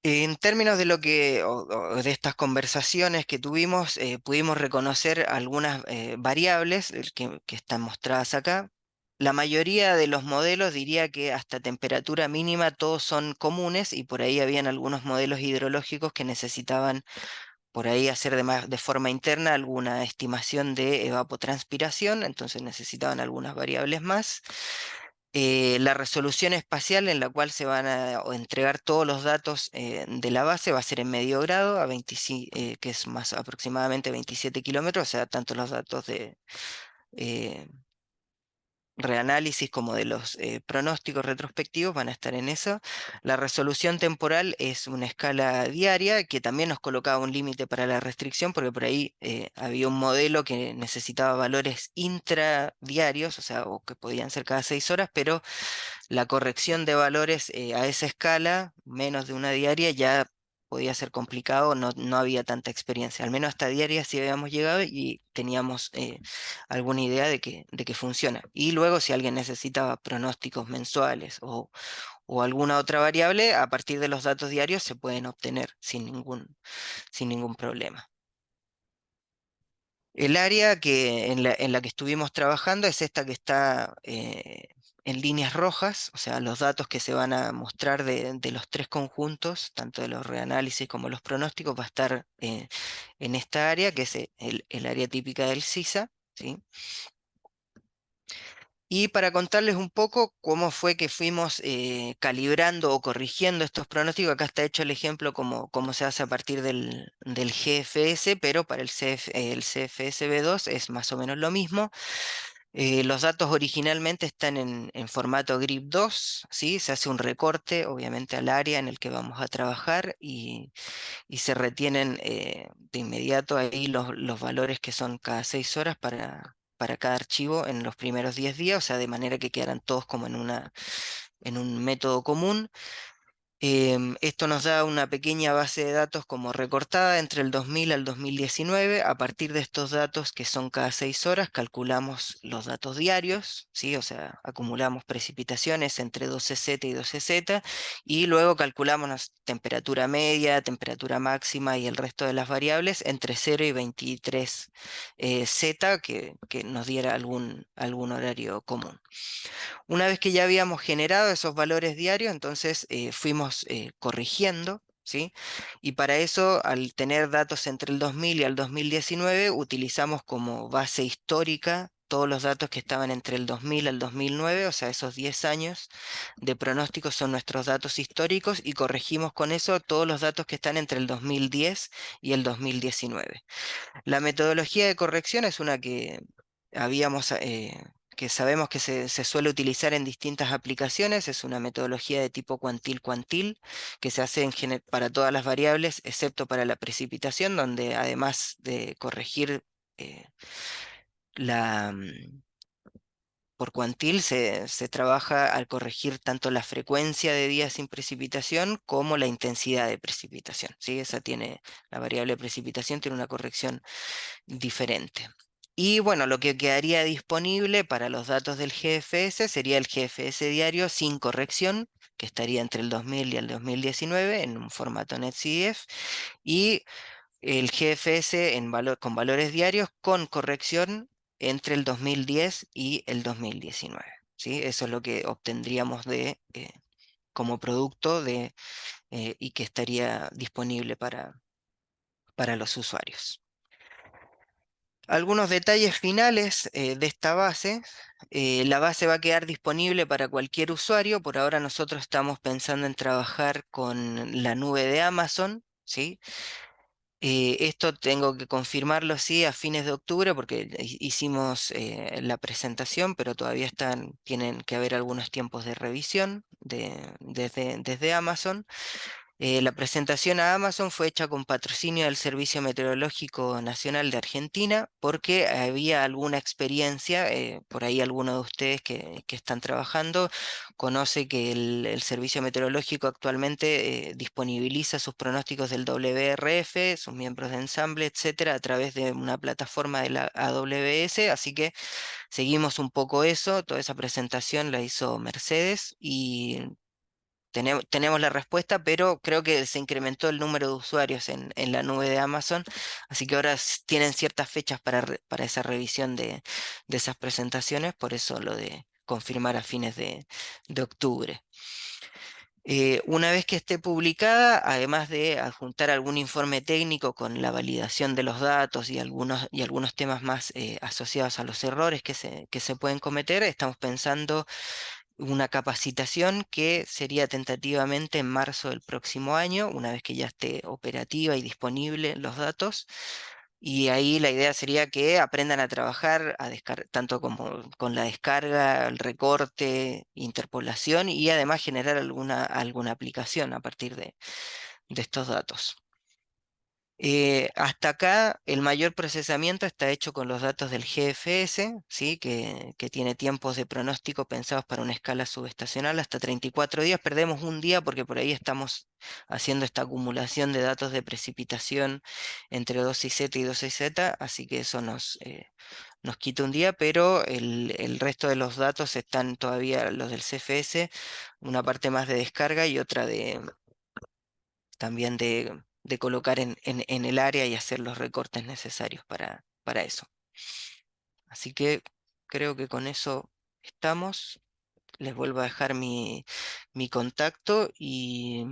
En términos de lo que, o de estas conversaciones que tuvimos, pudimos reconocer algunas variables que están mostradas acá. La mayoría de los modelos diría que hasta temperatura mínima todos son comunes, y por ahí habían algunos modelos hidrológicos que necesitaban por ahí hacer de forma interna alguna estimación de evapotranspiración, entonces necesitaban algunas variables más. La resolución espacial en la cual se van a entregar todos los datos de la base va a ser en medio grado, que es más aproximadamente 27 kilómetros, o sea, tanto los datos de eh, reanálisis como de los pronósticos retrospectivos van a estar en eso. La resolución temporal es una escala diaria que también nos colocaba un límite para la restricción, porque por ahí había un modelo que necesitaba valores intradiarios, o sea, o que podían ser cada 6 horas, pero la corrección de valores a esa escala, menos de una diaria, ya podía ser complicado, no había tanta experiencia. Al menos hasta diaria sí habíamos llegado y teníamos alguna idea de que funciona. Y luego, si alguien necesitaba pronósticos mensuales o alguna otra variable, a partir de los datos diarios se pueden obtener sin ningún problema. El área en la que estuvimos trabajando es esta que está en líneas rojas, o sea, los datos que se van a mostrar de los tres conjuntos, tanto de los reanálisis como los pronósticos, va a estar en esta área, que es el área típica del CISA, ¿sí? Y para contarles un poco cómo fue que fuimos calibrando o corrigiendo estos pronósticos, acá está hecho el ejemplo cómo se hace a partir del GFS, pero para el CFS B2 es más o menos lo mismo. Los datos originalmente están en formato GRIP2, ¿sí? Se hace un recorte, obviamente, al área en el que vamos a trabajar, y se retienen de inmediato ahí los valores que son cada 6 horas para cada archivo en los primeros 10 días, o sea, de manera que quedaran todos como en un método común. Esto nos da una pequeña base de datos como recortada entre el 2000 al 2019. A partir de estos datos, que son cada 6 horas, calculamos los datos diarios, ¿sí? O sea, acumulamos precipitaciones entre 12Z y 12Z, y luego calculamos la temperatura media, temperatura máxima y el resto de las variables entre 0 y 23 Z, que nos diera algún horario común. Una vez que ya habíamos generado esos valores diarios, entonces fuimos corrigiendo, ¿sí? Y para eso, al tener datos entre el 2000 y el 2019, utilizamos como base histórica todos los datos que estaban entre el 2000 al 2009, o sea, esos 10 años de pronósticos son nuestros datos históricos, y corregimos con eso todos los datos que están entre el 2010 y el 2019. La metodología de corrección es una que sabemos que se suele utilizar en distintas aplicaciones. Es una metodología de tipo cuantil-cuantil, que se hace para todas las variables, excepto para la precipitación, donde además de corregir eh, la, por cuantil, se trabaja al corregir tanto la frecuencia de días sin precipitación como la intensidad de precipitación, ¿sí? La variable precipitación tiene una corrección diferente. Y bueno, lo que quedaría disponible para los datos del GFS sería el GFS diario sin corrección, que estaría entre el 2000 y el 2019 en un formato NetCDF, y el GFS con valores diarios con corrección entre el 2010 y el 2019. ¿Sí? Eso es lo que obtendríamos como producto y que estaría disponible para los usuarios. Algunos detalles finales de esta base. La base va a quedar disponible para cualquier usuario. Por ahora nosotros estamos pensando en trabajar con la nube de Amazon, ¿sí? Esto tengo que confirmarlo, sí, a fines de octubre, porque hicimos la presentación, pero todavía tienen que haber algunos tiempos de revisión desde Amazon. La presentación a Amazon fue hecha con patrocinio del Servicio Meteorológico Nacional de Argentina porque había alguna experiencia, por ahí alguno de ustedes que están trabajando conoce que el Servicio Meteorológico actualmente disponibiliza sus pronósticos del WRF, sus miembros de ensamble, etcétera, a través de una plataforma de la AWS, así que seguimos un poco eso, toda esa presentación la hizo Mercedes y tenemos la respuesta, pero creo que se incrementó el número de usuarios en la nube de Amazon, así que ahora tienen ciertas fechas para esa revisión de esas presentaciones, por eso lo de confirmar a fines de octubre. Una vez que esté publicada, además de adjuntar algún informe técnico con la validación de los datos y algunos temas más asociados a los errores que se pueden cometer, estamos pensando una capacitación que sería tentativamente en marzo del próximo año, una vez que ya esté operativa y disponible los datos. Y ahí la idea sería que aprendan a trabajar tanto como con la descarga, el recorte, interpolación y además generar alguna aplicación a partir de estos datos. Hasta acá el mayor procesamiento está hecho con los datos del GFS, ¿sí? que tiene tiempos de pronóstico pensados para una escala subestacional hasta 34 días. Perdemos un día porque por ahí estamos haciendo esta acumulación de datos de precipitación entre 2Z y 2Z, así que eso nos quita un día, pero el resto de los datos están todavía los del CFS, una parte más de descarga y otra también de colocar en el área y hacer los recortes necesarios para eso. Así que creo que con eso estamos. Les vuelvo a dejar mi contacto y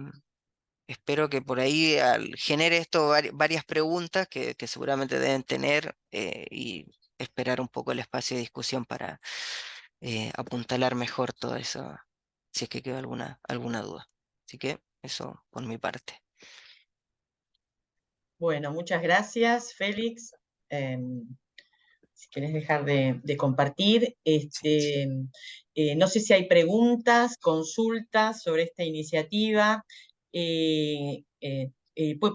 espero que por ahí genere esto varias preguntas que seguramente deben tener y esperar un poco el espacio de discusión para apuntalar mejor todo eso, si es que queda alguna duda. Así que eso por mi parte. Bueno, muchas gracias, Félix. Si querés dejar de compartir, no sé si hay preguntas, consultas sobre esta iniciativa.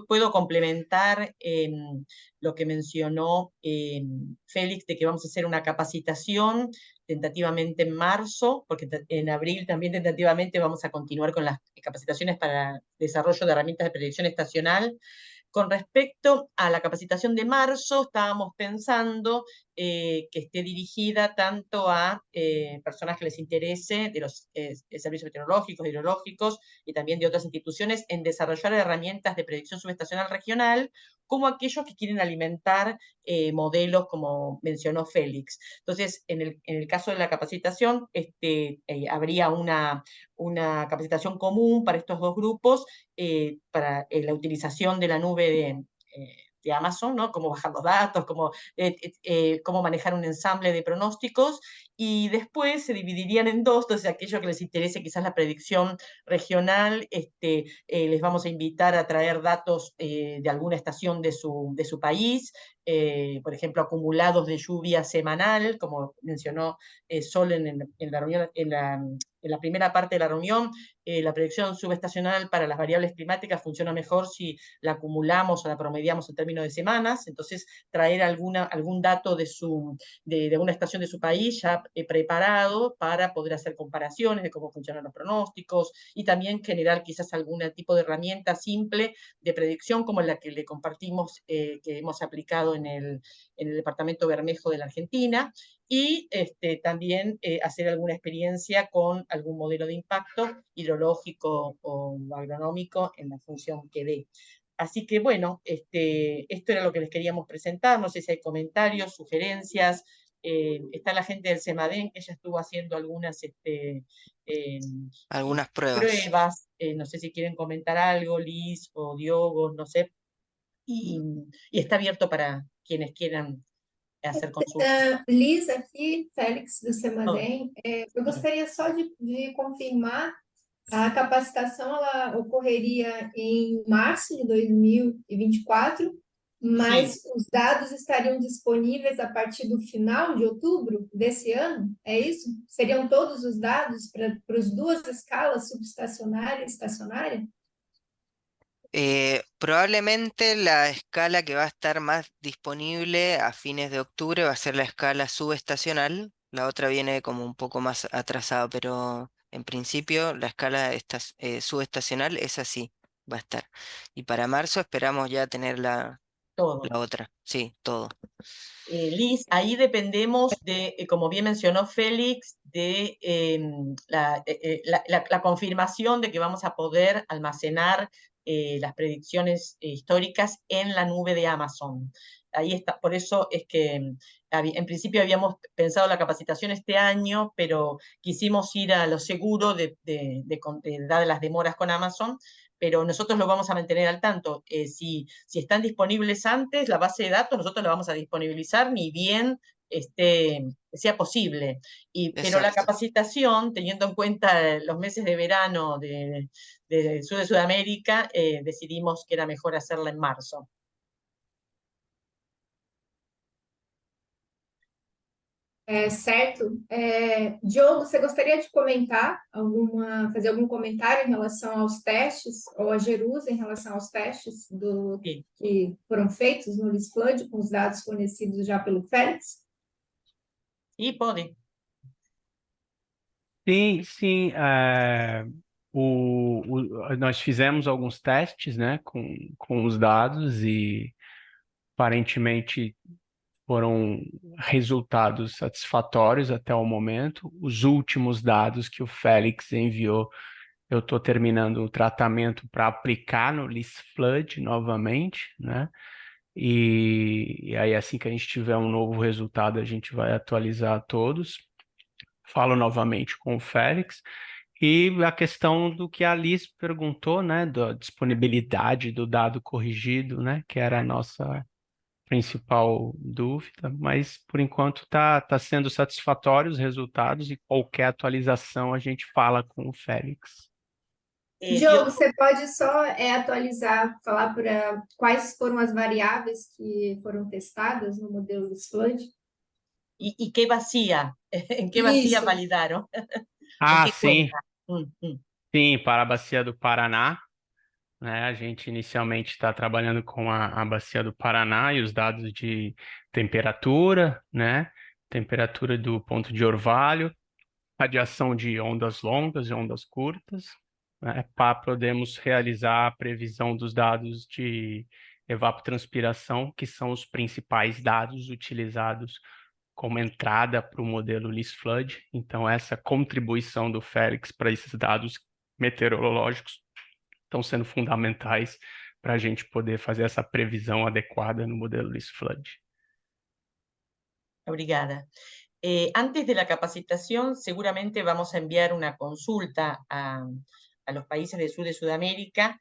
Puedo complementar lo que mencionó Félix, de que vamos a hacer una capacitación tentativamente en marzo, porque en abril también tentativamente vamos a continuar con las capacitaciones para desarrollo de herramientas de predicción estacional. Con respecto a la capacitación de marzo, estábamos pensando que esté dirigida tanto a personas que les interese de los servicios meteorológicos, hidrológicos y también de otras instituciones en desarrollar herramientas de predicción subestacional regional, como aquellos que quieren alimentar modelos como mencionó Félix. Entonces, en el caso de la capacitación, habría una capacitación común para estos dos grupos para la utilización de la nube de Amazon, ¿no? Cómo bajar los datos, cómo manejar un ensamble de pronósticos, y después se dividirían en dos, entonces aquellos que les interese quizás la predicción regional, les vamos a invitar a traer datos de alguna estación de su país, por ejemplo, acumulados de lluvia semanal, como mencionó Sol en la reunión, en la primera parte de la reunión. La predicción subestacional para las variables climáticas funciona mejor si la acumulamos o la promediamos en términos de semanas, entonces traer algún dato de una estación de su país ya preparado para poder hacer comparaciones de cómo funcionan los pronósticos y también generar quizás algún tipo de herramienta simple de predicción como la que le compartimos, que hemos aplicado en el departamento Bermejo de la Argentina, y también hacer alguna experiencia con algún modelo de impacto hidrológico o agronómico en la función que dé. Así que bueno, esto era lo que les queríamos presentar. No sé si hay comentarios, sugerencias. Está la gente del CEMADEN, que ya estuvo haciendo algunas Algunas pruebas. pruebas. No sé si quieren comentar algo, Liz o Diogo, no sé. Y está abierto para quienes quieran hacer consultas. Liz aqui, Félix do Oh, Semadem, eu sí. gostaria só de confirmar, a capacitação ela ocorreria em março de 2024, mas os dados estariam disponíveis a partir do final de outubro desse ano, é isso? Seriam todos os dados para as duas escalas, subestacionária e estacionária? Probablemente la escala que va a estar más disponible a fines de octubre va a ser la escala subestacional. La otra viene como un poco más atrasada, pero en principio la escala subestacional es así, va a estar. Y para marzo esperamos ya tener Todo. la otra. Sí, todo. Liz, ahí dependemos de, como bien mencionó Félix, de la confirmación de que vamos a poder almacenar las predicciones históricas en la nube de Amazon. Ahí está, por eso es que en principio habíamos pensado la capacitación este año, pero quisimos ir a lo seguro dadas las demoras con Amazon, pero nosotros lo vamos a mantener al tanto. Si están disponibles antes, la base de datos, nosotros la vamos a disponibilizar ni bien sea posible. Pero la Exacto. capacitación, teniendo en cuenta los meses de verano del sur de Sudamérica, decidimos que era mejor hacerla en marzo. Certo. Diogo, você gostaria de comentar fazer algum comentário em relação aos testes, ou a Jerusa em relação aos testes Sí. que foram feitos no LISFLOOD, com os dados fornecidos já pelo Félix? Y Podi. Sim, sim. Nós fizemos alguns testes, né, com os dados e aparentemente foram resultados satisfatórios até o momento. Os últimos dados que o Félix enviou, eu estou terminando o tratamento para aplicar no LISFLOOD novamente, né? E aí, assim que a gente tiver um novo resultado, a gente vai atualizar todos. Falo novamente com o Félix. E a questão do que a Alice perguntou, né, da disponibilidade do dado corrigido, né, que era a nossa principal dúvida, mas por enquanto está sendo satisfatório os resultados e qualquer atualização a gente fala com o Félix. Diogo, você pode só atualizar, falar para quais foram as variáveis que foram testadas no modelo LISFLOOD? ¿Y qué vacía? ¿En qué vacía Isso. validaron? Ah, qué sim. cuenta? Sim, para a Bacia do Paraná, né? A gente inicialmente está trabalhando com a Bacia do Paraná e os dados de temperatura, né? Temperatura do ponto de orvalho, radiação de ondas longas e ondas curtas, né? Para podermos realizar a previsão dos dados de evapotranspiração, que são os principais dados utilizados como entrada para o modelo LISFLOOD. Então, essa contribuição do Félix para esses dados meteorológicos estão sendo fundamentais para a gente poder fazer essa previsão adequada no modelo LISFLOOD. Obrigada. Antes de la capacitación, seguramente vamos a enviar una consulta a los países del sur de Sudamérica,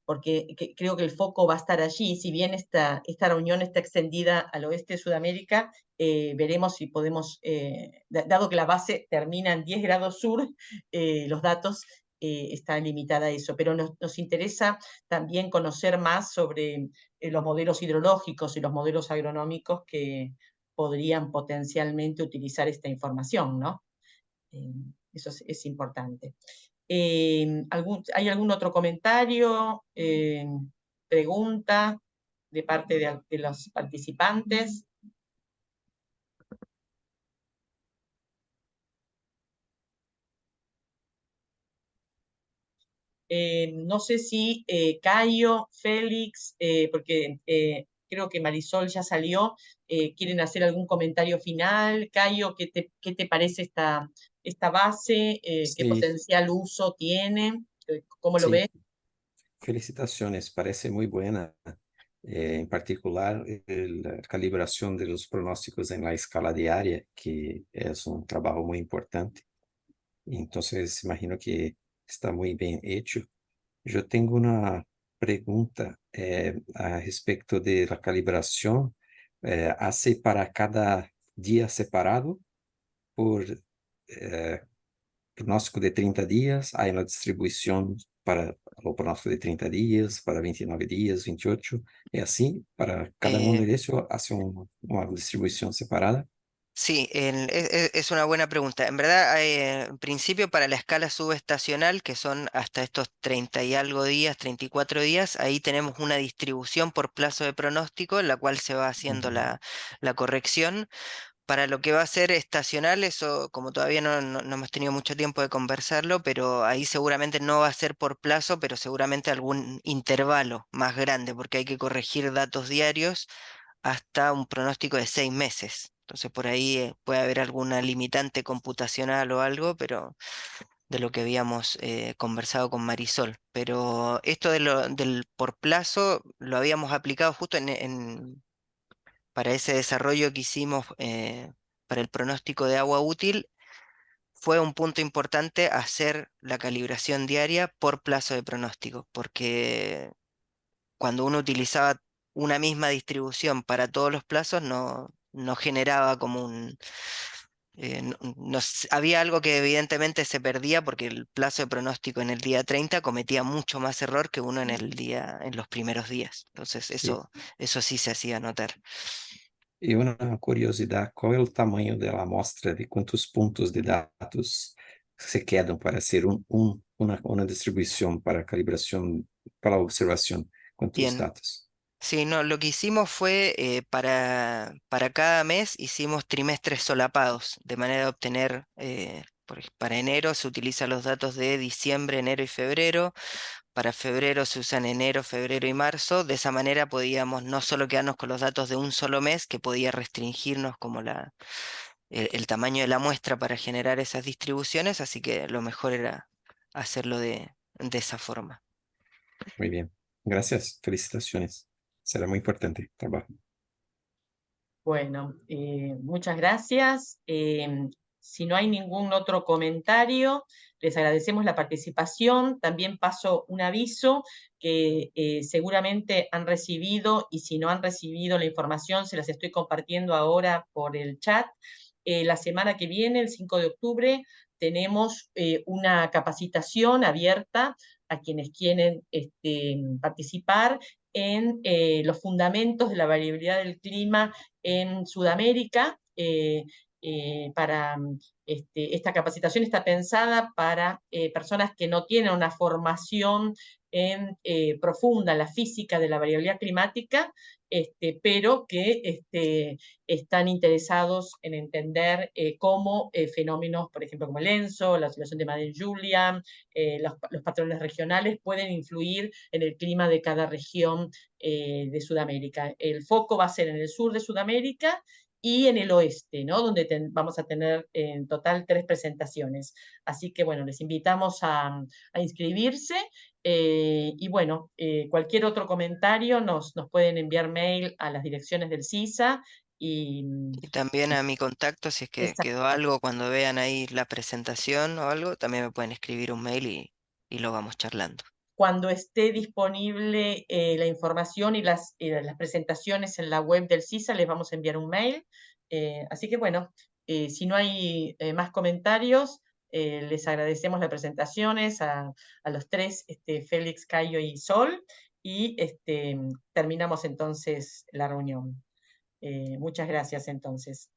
porque creo que el foco va a estar allí. Si bien esta reunión está extendida al oeste de Sudamérica, veremos si podemos, dado que la base termina en 10 grados sur, los datos está limitada a eso, pero nos interesa también conocer más sobre los modelos hidrológicos y los modelos agronómicos que podrían potencialmente utilizar esta información, ¿no? Eso es importante. ¿Hay algún otro comentario, pregunta de parte de los participantes? No sé si Cayo, Félix, porque creo que Marisol ya salió, ¿quieren hacer algún comentario final? Cayo, ¿qué te parece esta base? ¿Qué Sí. potencial uso tiene? ¿Cómo lo Sí. ves? Felicitaciones, parece muy buena. En particular, la calibración de los pronósticos en la escala diaria, que es un trabajo muy importante. Entonces, imagino que está muy bien hecho. Yo tengo una pregunta a respecto de la calibración hace para cada día separado por pronóstico de 30 días, hay una distribución para o pronóstico de 30 días, para 29 días, 28, y así, para cada uno Eh, de ellos hace una distribución separada. Sí, es una buena pregunta. En verdad, en principio para la escala subestacional, que son hasta estos 30 y algo días, 34 días, ahí tenemos una distribución por plazo de pronóstico, en la cual se va haciendo la corrección. Para lo que va a ser estacional, eso como todavía no hemos tenido mucho tiempo de conversarlo, pero ahí seguramente no va a ser por plazo, pero seguramente algún intervalo más grande, porque hay que corregir datos diarios hasta un pronóstico de 6 meses. Entonces por ahí puede haber alguna limitante computacional o algo, pero de lo que habíamos conversado con Marisol. Pero esto del por plazo lo habíamos aplicado justo para ese desarrollo que hicimos para el pronóstico de agua útil. Fue un punto importante hacer la calibración diaria por plazo de pronóstico, porque cuando uno utilizaba una misma distribución para todos los plazos, no generaba como había algo que evidentemente se perdía porque el plazo de pronóstico en el día 30 cometía mucho más error que uno en los primeros días. Entonces Sí. eso sí se hacía notar. E uma curiosidade, qual é o tamanho da amostra, de quantos pontos de dados se quedam para ser uma distribuição para calibração, para observação? Quantos Bien. dados? Sí, no, lo que hicimos fue para cada mes hicimos trimestres solapados, de manera de obtener, para enero se utilizan los datos de diciembre, enero y febrero, para febrero se usan enero, febrero y marzo, de esa manera podíamos no solo quedarnos con los datos de un solo mes, que podía restringirnos como el tamaño de la muestra para generar esas distribuciones, así que lo mejor era hacerlo de esa forma. Muy bien. Gracias. Felicitaciones. Será muy importante trabajo. Bueno, muchas gracias. Si no hay ningún otro comentario, les agradecemos la participación. También paso un aviso que seguramente han recibido, y si no han recibido la información, se las estoy compartiendo ahora por el chat. La semana que viene, el 5 de octubre, tenemos una capacitación abierta a quienes quieren participar en los fundamentos de la variabilidad del clima en Sudamérica. Esta capacitación está pensada para personas que no tienen una formación profunda en la física de la variabilidad climática, pero que están interesados en entender cómo fenómenos, por ejemplo, como el ENSO, la oscilación de Madden-Julian, los patrones regionales pueden influir en el clima de cada región de Sudamérica. El foco va a ser en el sur de Sudamérica y en el oeste, ¿no? Donde vamos a tener en total 3 presentaciones. Así que, bueno, les invitamos a inscribirse y, bueno, cualquier otro comentario nos pueden enviar mail a las direcciones del CISA Y también a mi contacto, si es que quedó algo, cuando vean ahí la presentación o algo, también me pueden escribir un mail y lo vamos charlando. Cuando esté disponible la información y las presentaciones en la web del CISA, les vamos a enviar un mail. Así que bueno, si no hay más comentarios, les agradecemos las presentaciones a los 3, Félix, Cayo y Sol, y terminamos entonces la reunión. Muchas gracias entonces.